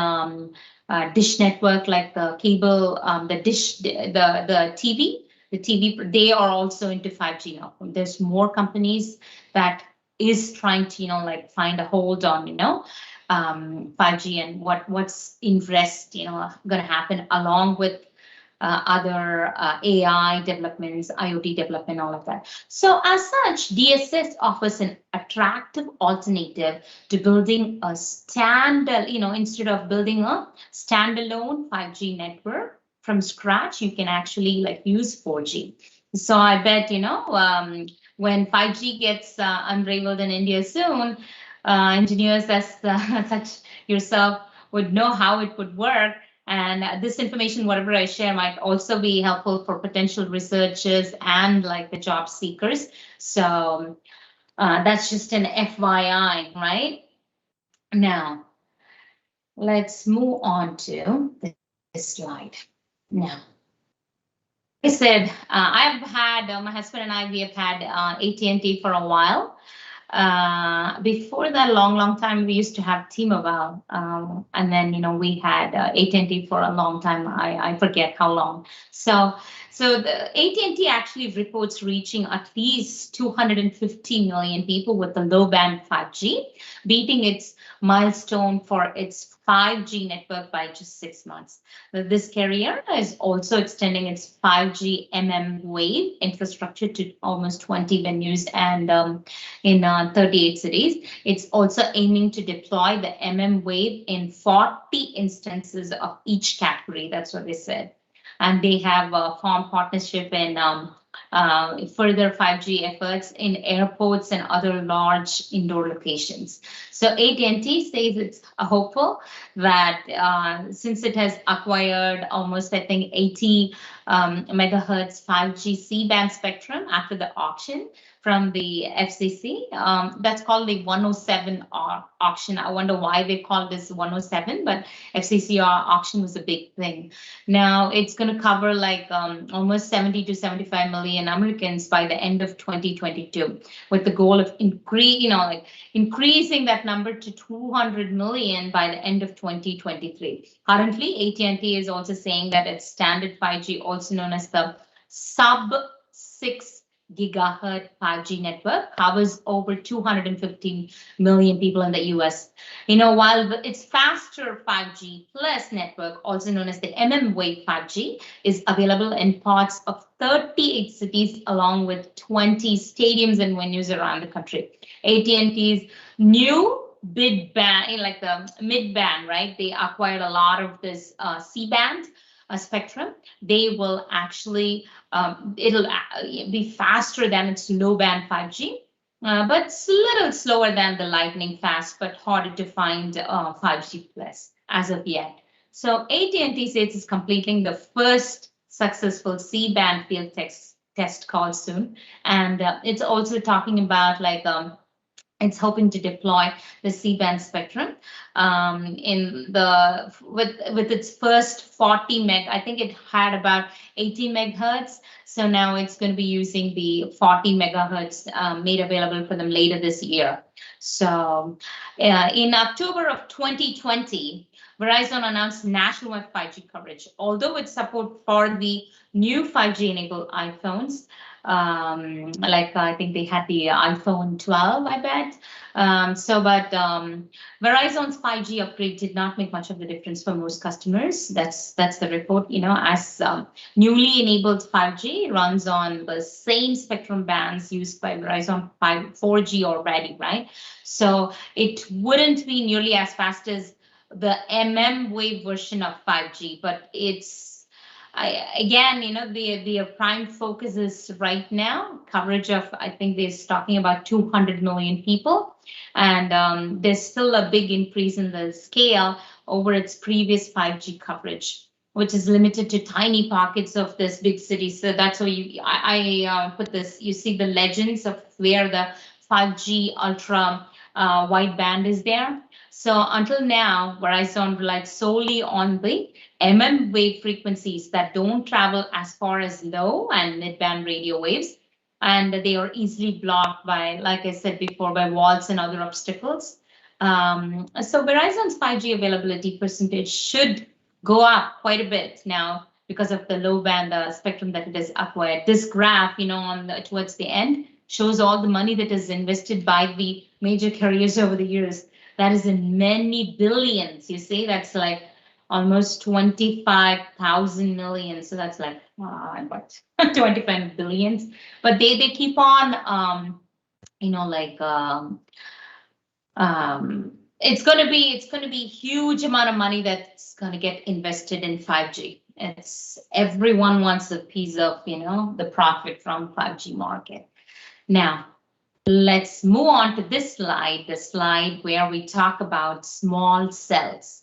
Dish Network, like the cable, the Dish, the TV, they are also into 5G now. There's more companies that is trying to, find a hold on, 5G and what's in rest, going to happen along with other AI developments, IoT development, all of that. So as such, DSS offers an attractive alternative to building a instead of building a standalone 5G network from scratch, you can actually use 4G. So I bet, when 5G gets unraveled in India soon, engineers such yourself would know how it would work. And this information, whatever I share, might also be helpful for potential researchers and the job seekers. So that's just an FYI, right? Now, let's move on to this slide. Now, I said, I've had, my husband and I, we have had AT&T for a while. Before that long time, we used to have T-Mobile, and then we had AT&T for a long time. I forget how long. So the AT&T actually reports reaching at least 250 million people with the low band 5G, beating its milestone for its 5G network by just 6 months. This carrier is also extending its 5G wave infrastructure to almost 20 venues and in 38 cities. It's also aiming to deploy the wave in 40 instances of each category. That's what they said. And they have formed partnership in further 5G efforts in airports and other large indoor locations. So AT&T says it's hopeful that since it has acquired almost, I think, 80 megahertz 5G C-band spectrum after the auction from the FCC, that's called the 107 auction. I wonder why they call this 107, but FCC auction was a big thing. Now it's going to cover almost 70 to 75 million Americans by the end of 2022, with the goal of increasing that number to 200 million by the end of 2023. Currently, AT&T is also saying that its standard 5G, also known as the sub-6 gigahertz 5G network, covers over 215 million people in the US. While its faster 5G plus network, also known as the wave 5G, is available in parts of 38 cities along with 20 stadiums and venues around the country. AT&T's new mid-band, the mid-band, right? They acquired a lot of this C-band spectrum. They will actually, it'll be faster than its low band 5G, but it's a little slower than the lightning fast, but harder to find 5G plus as of yet. So AT&T says it's completing the first successful C-band field test call soon. And it's also talking about it's hoping to deploy the C-band spectrum with its first 40 meg. I think it had about 80 megahertz. So now it's going to be using the 40 megahertz made available for them later this year. So in October of 2020, Verizon announced nationwide 5G coverage. Although its support for the new 5G enabled iPhones, I think they had the iPhone 12, I bet. Verizon's 5G upgrade did not make much of the difference for most customers. That's the report. As newly enabled 5G runs on the same spectrum bands used by Verizon 4G already, right? So it wouldn't be nearly as fast as the wave version of 5G, but it's their prime focus is right now coverage of, I think they're talking about 200 million people. And there's still a big increase in the scale over its previous 5G coverage, which is limited to tiny pockets of this big city. So that's why I put this, you see the legends of where the 5G ultra wideband is there. So until now, Verizon relied solely on the wave frequencies that don't travel as far as low and mid-band radio waves. And they are easily blocked by, like I said before, by walls and other obstacles. So Verizon's 5G availability percentage should go up quite a bit now because of the low band spectrum that it has acquired. This graph, towards the end, shows all the money that is invested by the major carriers over the years. That is in many billions. You see, that's like almost 25,000 million. So that's like what 25 billions. But they keep on it's going to be huge amount of money that's going to get invested in 5G. It's everyone wants a piece of the profit from 5G market. Now let's move on to this slide, the slide where we talk about small cells.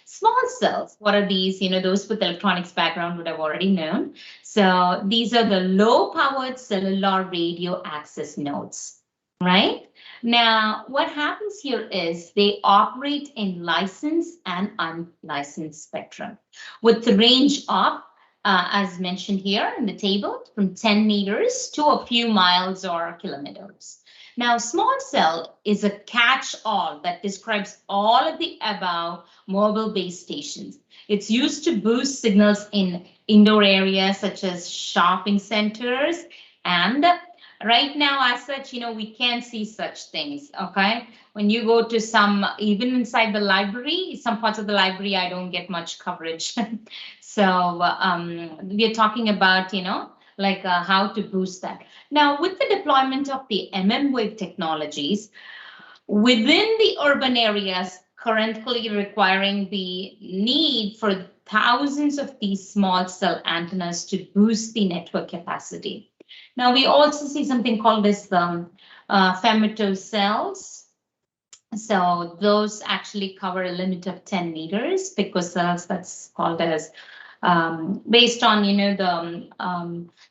Small cells, what are these? Those with electronics background would have already known. So these are the low powered cellular radio access nodes, right? Now, what happens here is they operate in licensed and unlicensed spectrum with the range of, as mentioned here in the table, from 10 meters to a few miles or kilometers. Now, small cell is a catch-all that describes all of the above mobile base stations. It's used to boost signals in indoor areas such as shopping centers, and right now, as such, we can't see such things, okay? When you go to some, even inside the library, some parts of the library, I don't get much coverage. So we're talking about, how to boost that. Now, with the deployment of the wave technologies, within the urban areas currently requiring the need for thousands of these small cell antennas to boost the network capacity. Now, we also see something called as femtocells. So those actually cover a limit of 10 meters. Picocells, that's called as based on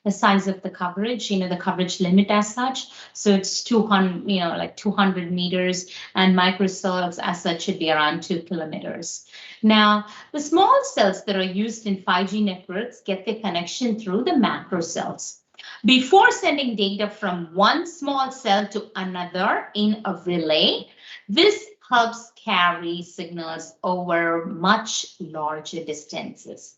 the size of the coverage, the coverage limit as such. So it's 200, like 200 meters, and microcells as such should be around 2 kilometers. Now, the small cells that are used in 5G networks get their connection through the macro cells. Before sending data from one small cell to another in a relay, this helps carry signals over much larger distances.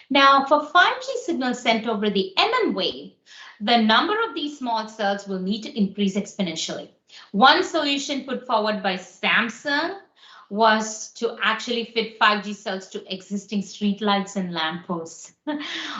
Now, for 5G signals sent over the wave, the number of these small cells will need to increase exponentially. One solution put forward by Samsung was to actually fit 5G cells to existing streetlights and lampposts.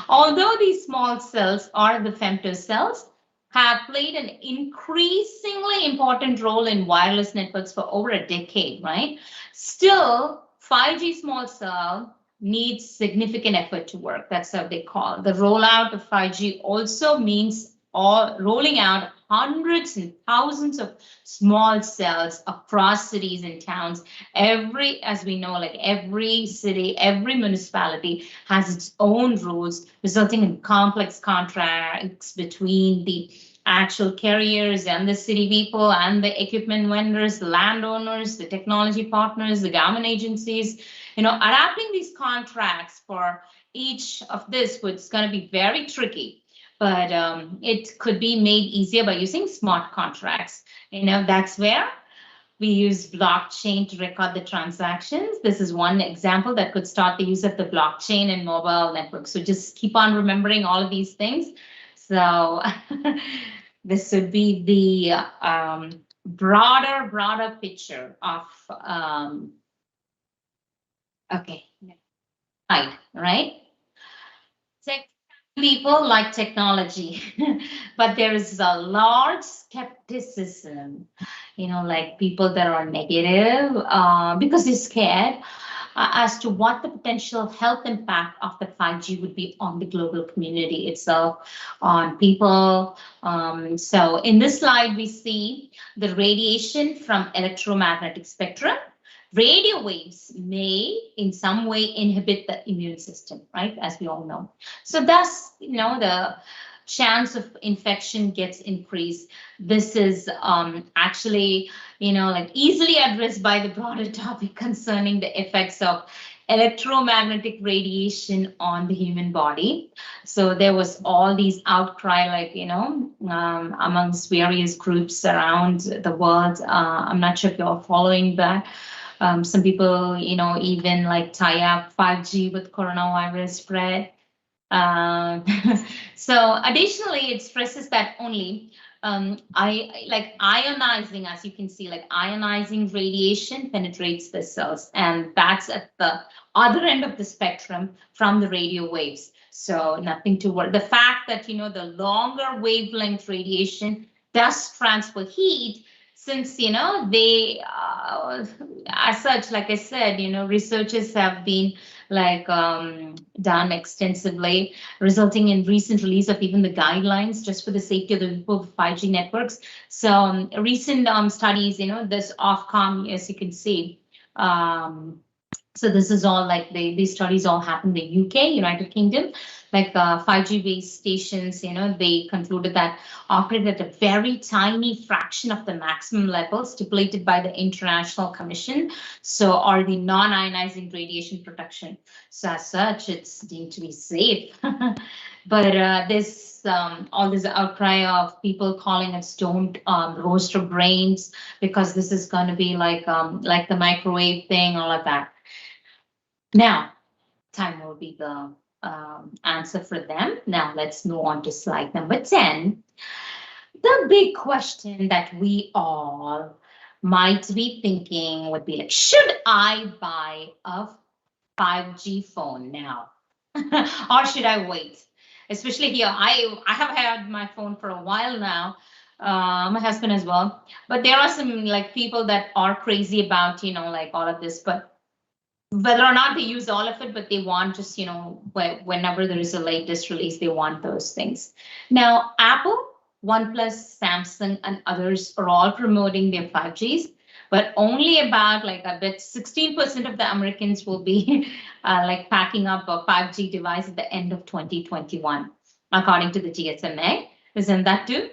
Although these small cells, or the femtocells, have played an increasingly important role in wireless networks for over a decade, right? Still, 5G small cell needs significant effort to work. That's how they call it. The rollout of 5G also means rolling out hundreds and thousands of small cells across cities and towns. As we know, like every city, every municipality has its own rules, resulting in complex contracts between the actual carriers and the city people and the equipment vendors, the landowners, the technology partners, the government agencies. Adapting these contracts for each of this was going to be very tricky. But it could be made easier by using smart contracts. That's where we use blockchain to record the transactions. This is one example that could start the use of the blockchain in mobile networks. So just keep on remembering all of these things. So this would be the broader picture of, okay, right? People like technology, but there is a large skepticism, like people that are negative because they're scared as to what the potential health impact of the 5G would be on the global community itself, on people. So in this slide, we see the radiation from electromagnetic spectrum. Radio waves may in some way inhibit the immune system, right? As we all know. So thus, the chance of infection gets increased. This is actually, easily addressed by the broader topic concerning the effects of electromagnetic radiation on the human body. So there was all these outcry, amongst various groups around the world. I'm not sure if you're following that. Some people, even tie up 5G with coronavirus spread. So additionally, it stresses that only like ionizing, as you can see, like ionizing radiation penetrates the cells, and that's at the other end of the spectrum from the radio waves. So nothing to worry. The fact that, you know, the longer wavelength radiation does transfer heat, since, you know, they, as such, like I said, you know, researchers have been like done extensively, resulting in recent release of even the guidelines just for the safety of the people of 5G networks. So recent studies, you know, this Ofcom, as you can see, so this is all like these studies all happened in the UK, United Kingdom, like 5G based stations, you know, they concluded that operate at a very tiny fraction of the maximum level stipulated by the International Commission. So, or the non-ionizing radiation protection. So as such, it's deemed to be safe. But this all this outcry of people calling it don't roast your brains, because this is going to be like the microwave thing, all of that. Now, time will be the answer for them. Now, let's move on to slide number 10. The big question that we all might be thinking would be like, should I buy a 5G phone now? Or should I wait? Especially here, I have had my phone for a while now, my husband as well. But there are some like people that are crazy about, you know, like all of this, but whether or not they use all of it, but they want just, you know, whenever there is a latest release, they want those things. Now, Apple, OnePlus, Samsung, and others are all promoting their 5Gs, but only about like, I bet 16% of the Americans will be like packing up a 5G device at the end of 2021, according to the GSMA. Isn't that too?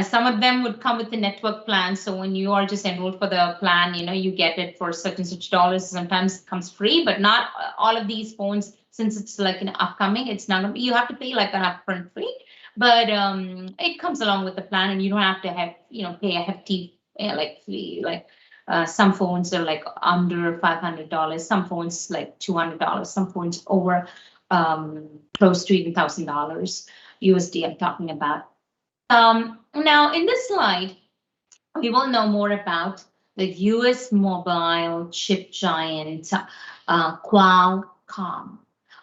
Some of them would come with the network plan. So when you are just enrolled for the plan, you know, you get it for certain such dollars. Sometimes it comes free, but not all of these phones, since it's like an upcoming, it's not gonna be, you have to pay like an upfront fee, but it comes along with the plan, and you don't have to have, you know, pay a hefty like fee. Like some phones are like under $500, some phones like $200, some phones over close to even $1,000 USD I'm talking about. Now, in this slide, we will know more about the US mobile chip giant Qualcomm.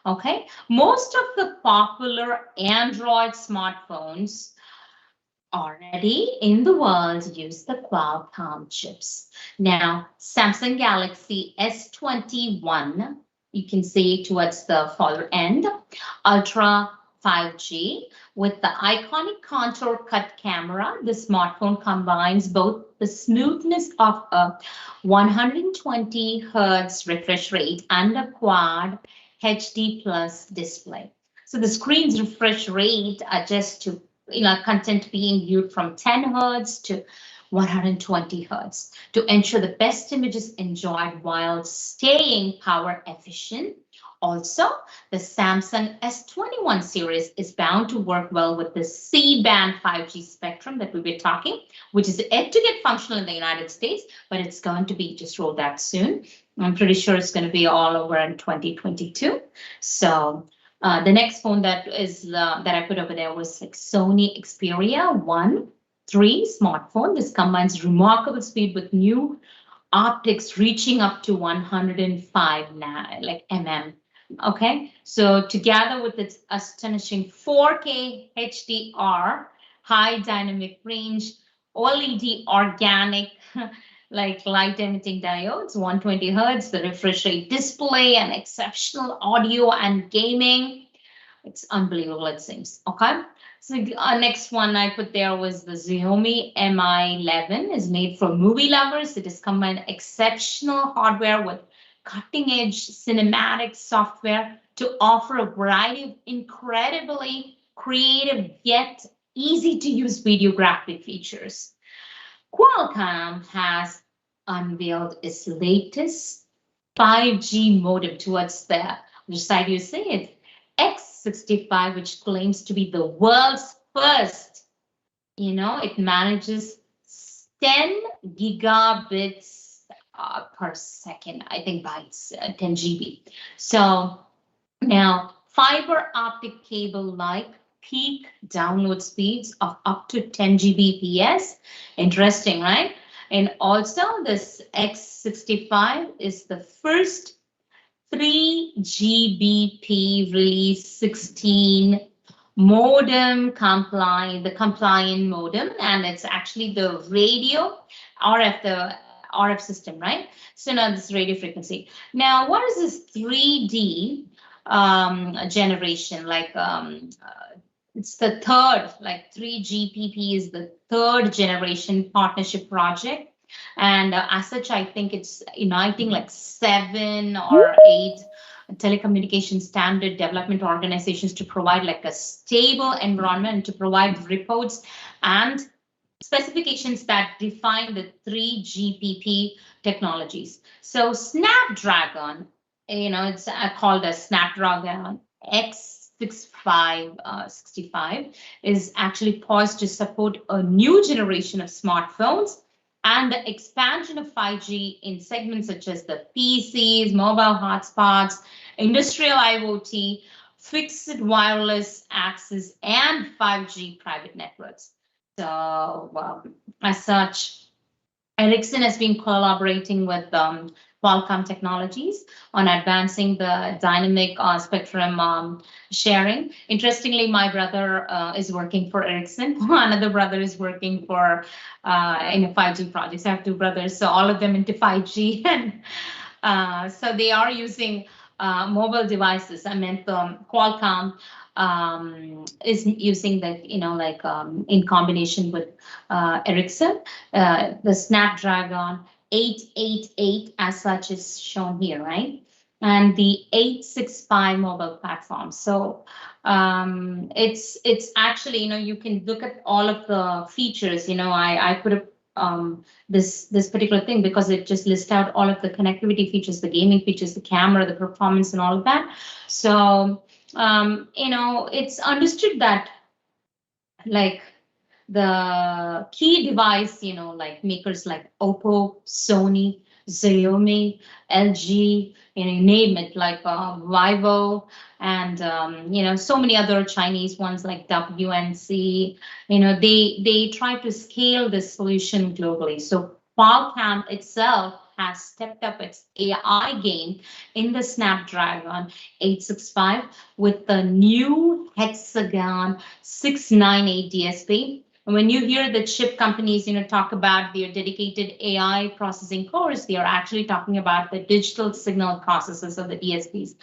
Okay, most of the popular Android smartphones already in the world use the Qualcomm chips. Now, Samsung Galaxy S21, you can see towards the further end, Ultra 5G with the iconic contour cut camera. The smartphone combines both the smoothness of a 120 Hz refresh rate and a quad HD plus display. So the screen's refresh rate adjusts to, you know, content being viewed from 10 Hz to 120 Hz to ensure the best images enjoyed while staying power efficient. Also, the Samsung S21 series is bound to work well with the C-band 5G spectrum that we were talking, which is yet to get functional in the United States, but it's going to be just rolled out soon. I'm pretty sure it's going to be all over in 2022. So the next phone that is that I put over there was like Sony Xperia 1 III smartphone. This combines remarkable speed with new optics reaching up to 105 mm. Okay, so together with its astonishing 4K HDR, high dynamic range, OLED organic like light emitting diodes, 120 Hz, the refresh rate display, and exceptional audio and gaming. It's unbelievable, it seems. Okay, so next one I put there was the Xiaomi Mi 11. Is made for movie lovers. It is combined exceptional hardware with cutting-edge cinematic software to offer a variety of incredibly creative yet easy-to-use videographic features. Qualcomm has unveiled its latest 5G modem towards the which side you see it, X65, which claims to be the world's first. You know, it manages 10 gigabits per second, I think bytes, 10 GB. So now fiber optic cable like peak download speeds of up to 10 Gbps. Interesting, right? And also this X65 is the first 3 Gbp release 16 modem compliant modem, and it's actually the radio RF system, right? So now this radio frequency. Now, what is this 3D generation? Like it's the third, like 3GPP is the third generation partnership project. And as such, I think it's uniting like 7 or 8 telecommunication standard development organizations to provide like a stable environment, to provide reports and specifications that define the 3GPP technologies. So Snapdragon, it's called a Snapdragon X65 is actually poised to support a new generation of smartphones and the expansion of 5G in segments such as the PCs, mobile hotspots, industrial IoT, fixed wireless access, and 5G private networks. So as such, Ericsson has been collaborating with Qualcomm Technologies on advancing the dynamic spectrum sharing. Interestingly, my brother is working for Ericsson. Another brother is working for in a 5G project. I have 2 brothers, so all of them into 5G, and so they are using mobile devices. I meant Qualcomm is using the in combination with Ericsson, the Snapdragon 888 as such is shown here, right? And the 865 mobile platform. So it's actually, you can look at all of the features. I put up this particular thing because it just lists out all of the connectivity features, the gaming features, the camera, the performance, and all of that. So it's understood that like the key device, like makers like Oppo, Sony, Xiaomi, LG, name it, like Vivo, and so many other Chinese ones like WNC. They try to scale this solution globally. So Qualcomm itself has stepped up its AI game in the Snapdragon 865 with the new Hexagon 698 DSP. When you hear the chip companies, talk about their dedicated AI processing cores, they are actually talking about the digital signal processors of the DSPs.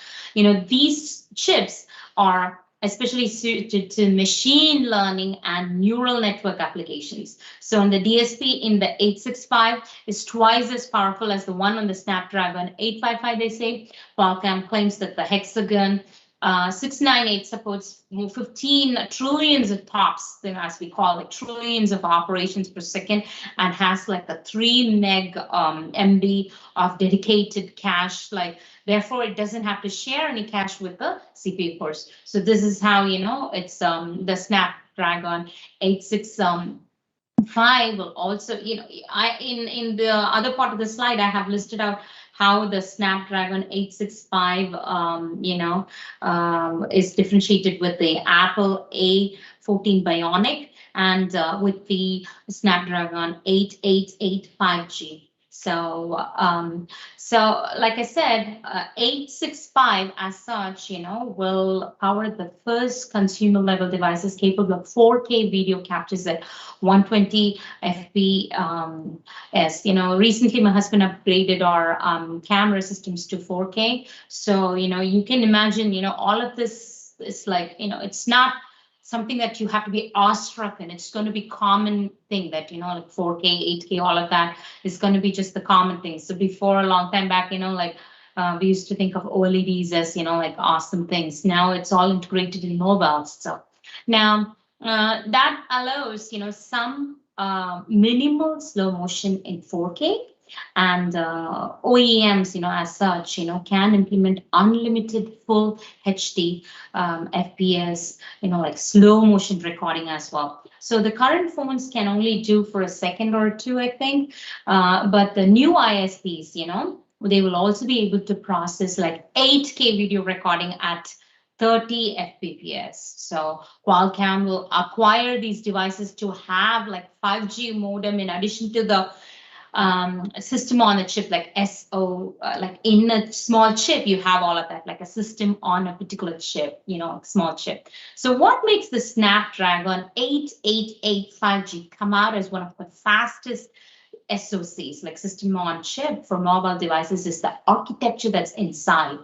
These chips are especially suited to machine learning and neural network applications. So in the DSP in the 865 is twice as powerful as the one on the Snapdragon 855, they say. Qualcomm claims that the Hexagon 698 supports 15 trillions of TOPS, as we call it, trillions of operations per second, and has like a 3 meg MB of dedicated cache. Therefore, it doesn't have to share any cache with the CPU cores. So this is how it's the Snapdragon 865 will also in the other part of the slide I have listed out how the Snapdragon 865 is differentiated with the Apple A14 Bionic and with the Snapdragon 888 5G. So like I said, 865 as such, will power the first consumer level devices capable of 4K video captures at 120 FPS. Recently my husband upgraded our camera systems to 4K. So, you can imagine, all of this is like, it's not something that you have to be awestruck in. It's going to be common thing that, like 4K, 8K, all of that is going to be just the common thing. So before a long time back, we used to think of OLEDs as, like awesome things. Now it's all integrated in mobiles. So now that allows, some minimal slow motion in 4K. And OEMs, as such, can implement unlimited full HD FPS, like slow motion recording as well. So the current phones can only do for a second or two, I think. But the new ISPs, they will also be able to process like 8K video recording at 30 Fps. So Qualcomm will acquire these devices to have like 5G modem in addition to the system on a chip, like like in a small chip, you have all of that, like a system on a particular chip, small chip. So what makes the Snapdragon 888 5G come out as one of the fastest SoCs, like system on chip for mobile devices, is the architecture that's inside.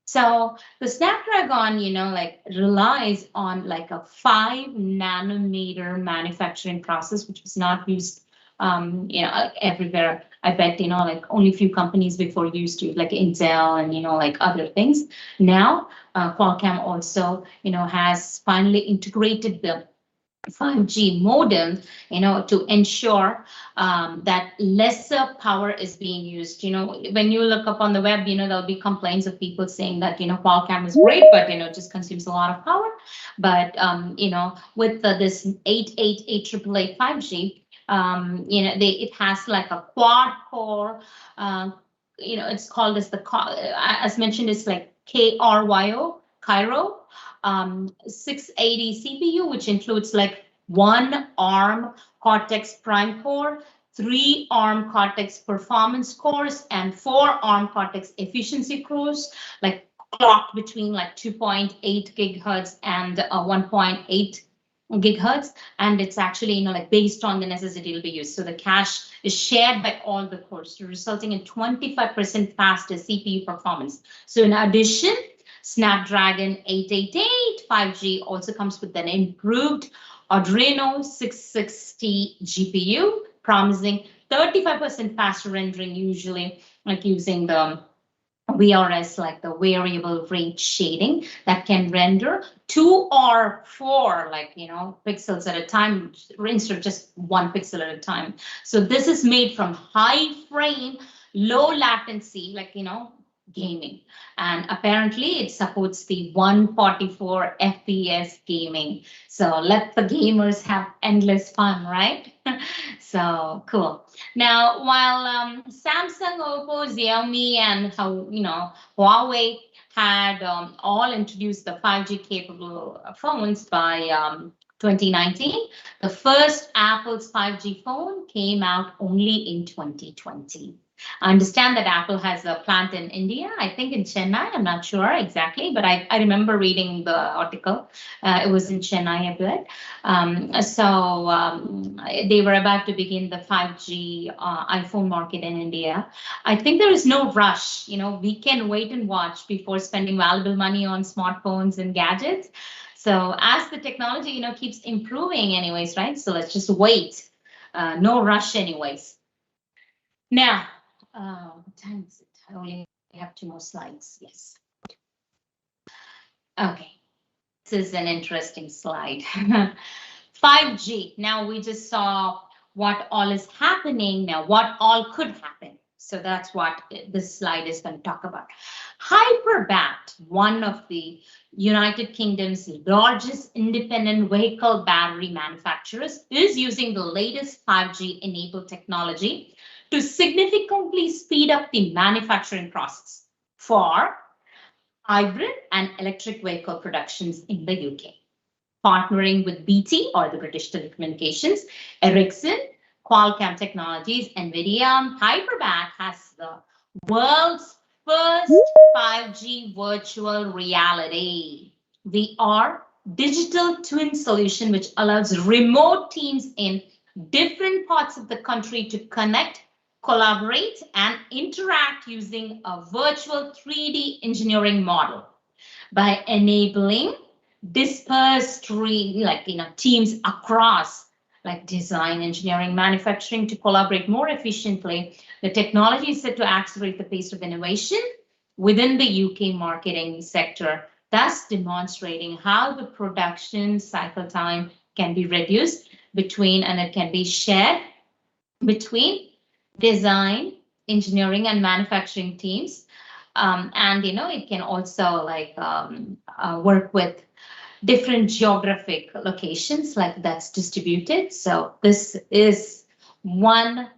So the Snapdragon, like relies on like a 5 nanometer manufacturing process, which was not used everywhere. I bet, like only few companies before used to, like Intel and, like other things. Now, Qualcomm also, has finally integrated the 5G modem, to ensure that lesser power is being used. When you look up on the web, there'll be complaints of people saying that, Qualcomm is great, but, it just consumes a lot of power. But, with this 888 5G, it has like a quad core, it's called as mentioned, it's like Cairo 680 CPU, which includes like 1 ARM Cortex Prime core, 3 ARM Cortex Performance cores, and 4 ARM Cortex Efficiency cores, like clocked between like 2.8 gigahertz and 1.8 gigahertz, and it's actually like based on the necessity it'll be used. So the cache is shared by all the cores, resulting in 25% faster CPU performance. So in addition, Snapdragon 888 5G also comes with an improved Adreno 660 GPU, promising 35% faster rendering, usually like using the VRS, like the variable rate shading, that can render 2 or 4 pixels at a time instead of just 1 pixel at a time. So this is made from high frame, low latency, gaming, and apparently it supports the 144 FPS gaming. So let the gamers have endless fun, right? So cool. Now, while Samsung, Oppo, Xiaomi, and Huawei had all introduced the 5G capable phones by 2019, the first Apple's 5G phone came out only in 2020. I understand that Apple has a plant in India, I think in Chennai, I'm not sure exactly, but I remember reading the article. It was in Chennai, I believe. They were about to begin the 5G iPhone market in India. I think there is no rush. We can wait and watch before spending valuable money on smartphones and gadgets. So as the technology, keeps improving anyways, right? So let's just wait. No rush anyways. Now, what time is it? I only have 2 more slides. Yes. Okay. This is an interesting slide. 5G. Now we just saw what all is happening. Now, what all could happen. So that's what this slide is going to talk about. Hyperbat, one of the United Kingdom's largest independent vehicle battery manufacturers, is using the latest 5G enabled technology to significantly speed up the manufacturing process for hybrid and electric vehicle productions in the UK. Partnering with BT, or the British Telecommunications, Ericsson, Qualcomm Technologies, NVIDIA, Hyperbat has the world's first 5G virtual reality VR digital twin solution, which allows remote teams in different parts of the country to connect, collaborate, and interact using a virtual 3D engineering model. By enabling dispersed teams across design, engineering, manufacturing to collaborate more efficiently, the technology is set to accelerate the pace of innovation within the UK marketing sector, thus demonstrating how the production cycle time can be reduced and it can be shared between design, engineering, and manufacturing teams. It can also work with different geographic locations that's distributed. So this is one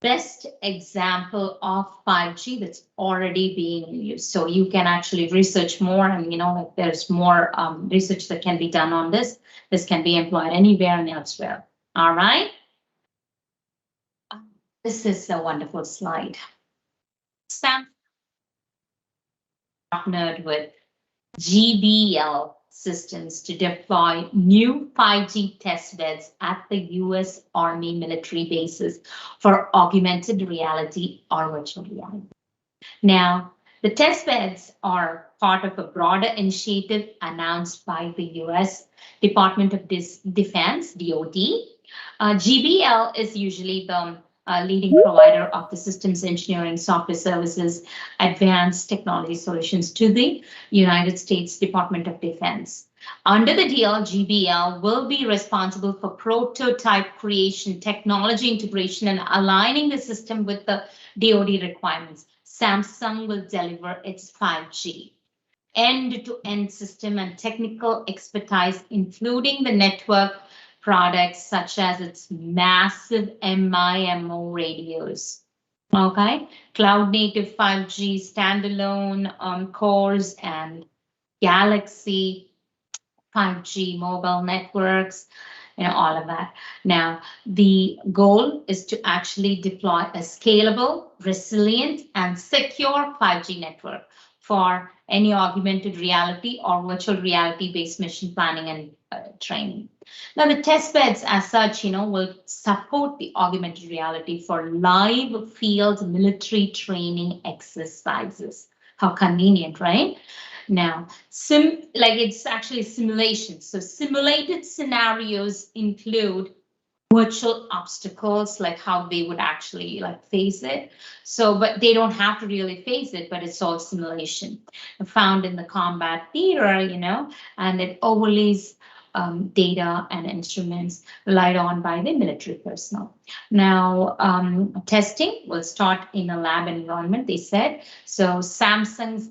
best example of 5G that's already being used. So you can actually research more, and like there's more research that can be done on this. This can be employed anywhere and elsewhere. All right. This is a wonderful slide. Sam partnered with GBL Systems to deploy new 5G test beds at the US Army military bases for augmented reality or virtual reality. Now, the test beds are part of a broader initiative announced by the US Department of Defense, DoD. GBL is usually the leading provider of the systems engineering software services, advanced technology solutions to the United States Department of Defense. Under the deal, GBL will be responsible for prototype creation, technology integration, and aligning the system with the DoD requirements. Samsung will deliver its 5G end-to-end system and technical expertise, including the network products such as its massive MIMO radios. Okay, cloud native 5G standalone cores and Galaxy 5G mobile networks, all of that. Now, the goal is to actually deploy a scalable, resilient, and secure 5G network for any augmented reality or virtual reality-based mission planning and training. Now, the test beds as such, will support the augmented reality for live field military training exercises. How convenient, right? Now, it's actually simulation. So simulated scenarios include virtual obstacles, like how they would actually face it. So, but they don't have to really face it, but it's all simulation found in the combat theater, and it overlays data and instruments relied on by the military personnel. Now, testing will start in a lab environment, they said. So Samsung's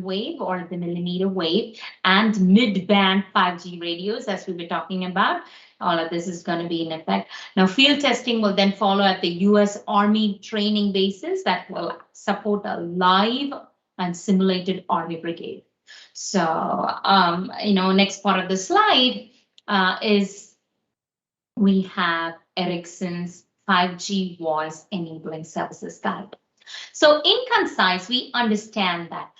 wave or the millimeter wave and mid-band 5G radios, as we were talking about, all of this is going to be in effect. Now, field testing will then follow at the US Army training bases that will support a live and simulated Army brigade. So, next part of the slide is we have Ericsson's 5G voice enabling services guide. So in concise, we understand that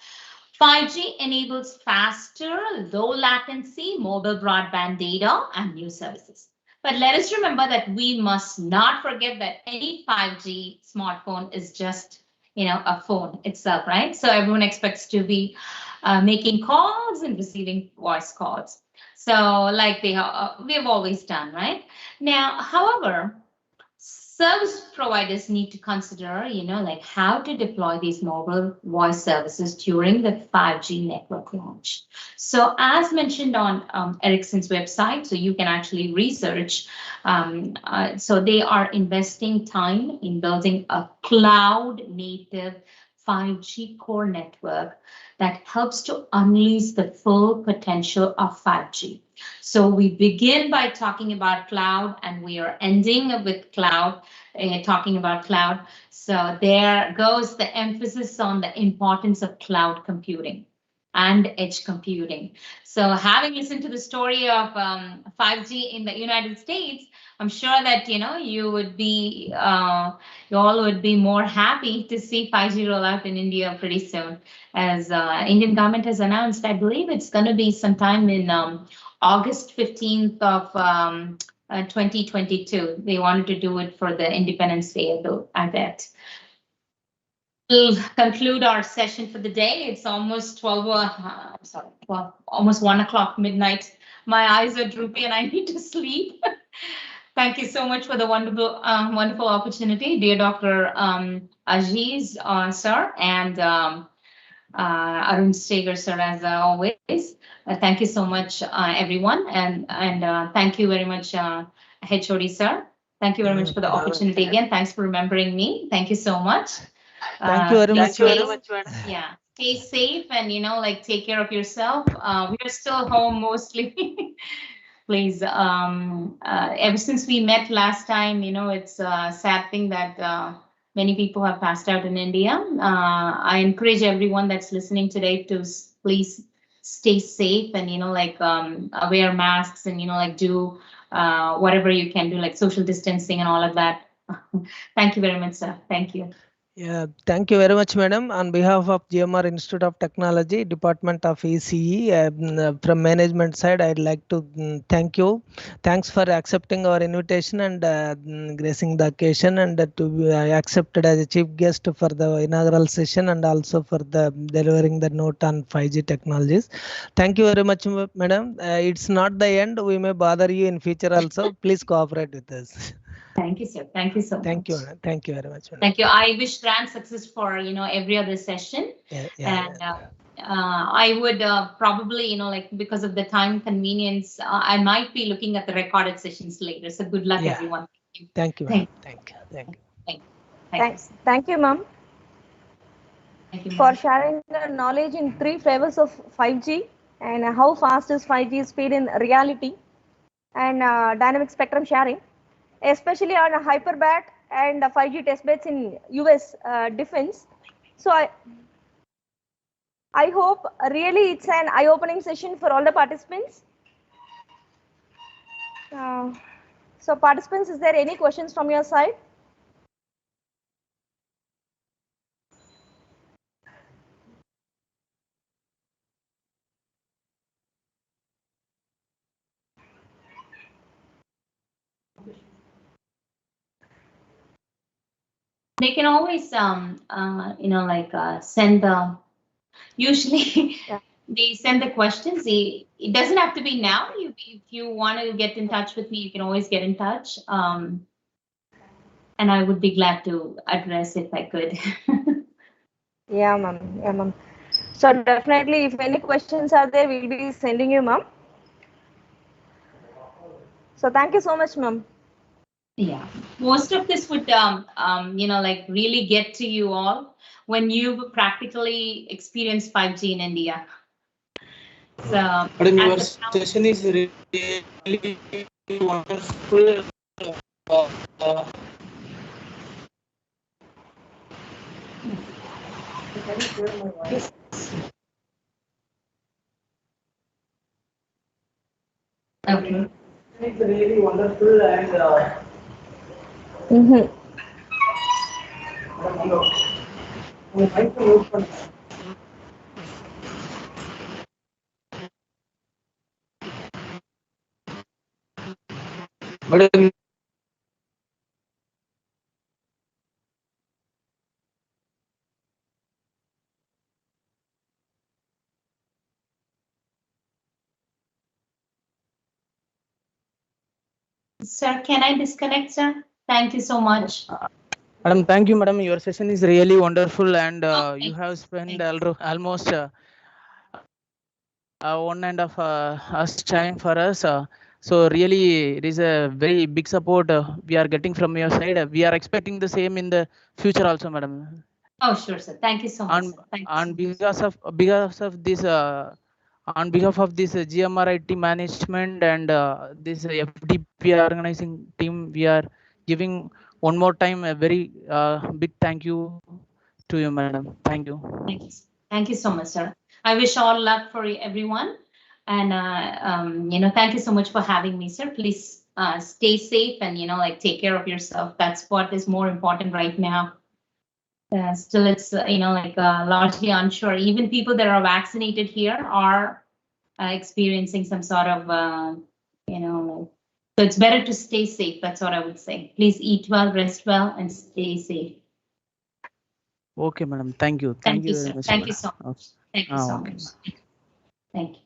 5G enables faster, low latency mobile broadband data and new services. But let us remember that we must not forget that any 5G smartphone is just, a phone itself, right? So everyone expects to be making calls and receiving voice calls. So like we have always done, right? Now, however, service providers need to consider, how to deploy these mobile voice services during the 5G network launch. So as mentioned on Ericsson's website, so you can actually research. So they are investing time in building a cloud native 5G core network that helps to unleash the full potential of 5G. So we begin by talking about cloud, and we are ending with cloud, talking about cloud. So there goes the emphasis on the importance of cloud computing and edge computing. So having listened to the story of 5G in the United States, I'm sure that you would be, you all would be more happy to see 5G roll out in India pretty soon, as Indian government has announced. I believe it's going to be sometime in August 15th of 2022. They wanted to do it for the Independence Day, I bet. We'll conclude our session for the day. It's almost almost 1 o'clock midnight. My eyes are droopy and I need to sleep. Thank you so much for the wonderful opportunity, dear Dr. Aziz, sir, and Arun Steger, sir, as always. Thank you so much, everyone, and thank you very much, HOD, sir. Thank you very much for the opportunity again. Thanks for remembering me. Thank you so much. Thank you very much. Yeah, stay safe and take care of yourself. We are still home mostly. please. Ever since we met last time, it's a sad thing that many people have passed out in India. I encourage everyone that's listening today to please stay safe and, wear masks and, do whatever you can do, like social distancing and all of that. Thank you very much, sir. Thank you. Yeah, thank you very much, madam. On behalf of GMR Institute of Technology, Department of ECE, from management side, I'd like to thank you. Thanks for accepting our invitation and gracing the occasion, and to be accepted as a chief guest for the inaugural session, and also for the delivering the note on 5G technologies. Thank you very much, madam. It's not the end. We may bother you in future also. Please cooperate with us. Thank you, sir. Thank you so much. Thank you. Thank you very much. Thank you. I wish grand success for every other session. I would probably because of the time convenience, I might be looking at the recorded sessions later. So good luck, everyone. Thank you. Thank you. Thank you, ma'am. Thank you, for sharing the knowledge in 3 flavors of 5G and how fast is 5G speed in reality, and dynamic spectrum sharing, especially on a hyperbat and 5G testbeds in US defense. So I hope really it's an eye-opening session for all the participants. So participants, is there any questions from your side? They can always, send the, usually they send the questions. It doesn't have to be now. If you want to get in touch with me, you can always get in touch. And I would be glad to address if I could. Yeah, ma'am. So definitely, if any questions are there, we'll be sending you, ma'am. So thank you so much, ma'am. Yeah, most of this would, really get to you all when you practically experience 5G in India. So, madam, your session is really wonderful. Okay. It's really wonderful and. Madam, Sir, can I disconnect, sir? Thank you so much. Madam, thank you, madam. Your session is really wonderful, and you have spent almost 1.5 hours time for us. So really, it is a very big support we are getting from your side. We are expecting the same in the future also, madam. Oh, sure, sir. Thank you so much. On behalf of this GMRIT management and this FDP organizing team, we are giving one more time a very big thank you to you, madam. Thank you. Thank you so much, sir. I wish all luck for everyone. And, thank you so much for having me, sir. Please stay safe and, take care of yourself. That's what is more important right now. Still, it's, largely unsure. Even people that are vaccinated here are experiencing some sort of, so it's better to stay safe. That's what I would say. Please eat well, rest well, and stay safe. Okay, madam. Thank you. Thank you, sir. Thank you so much. Thank you so much. Thank you.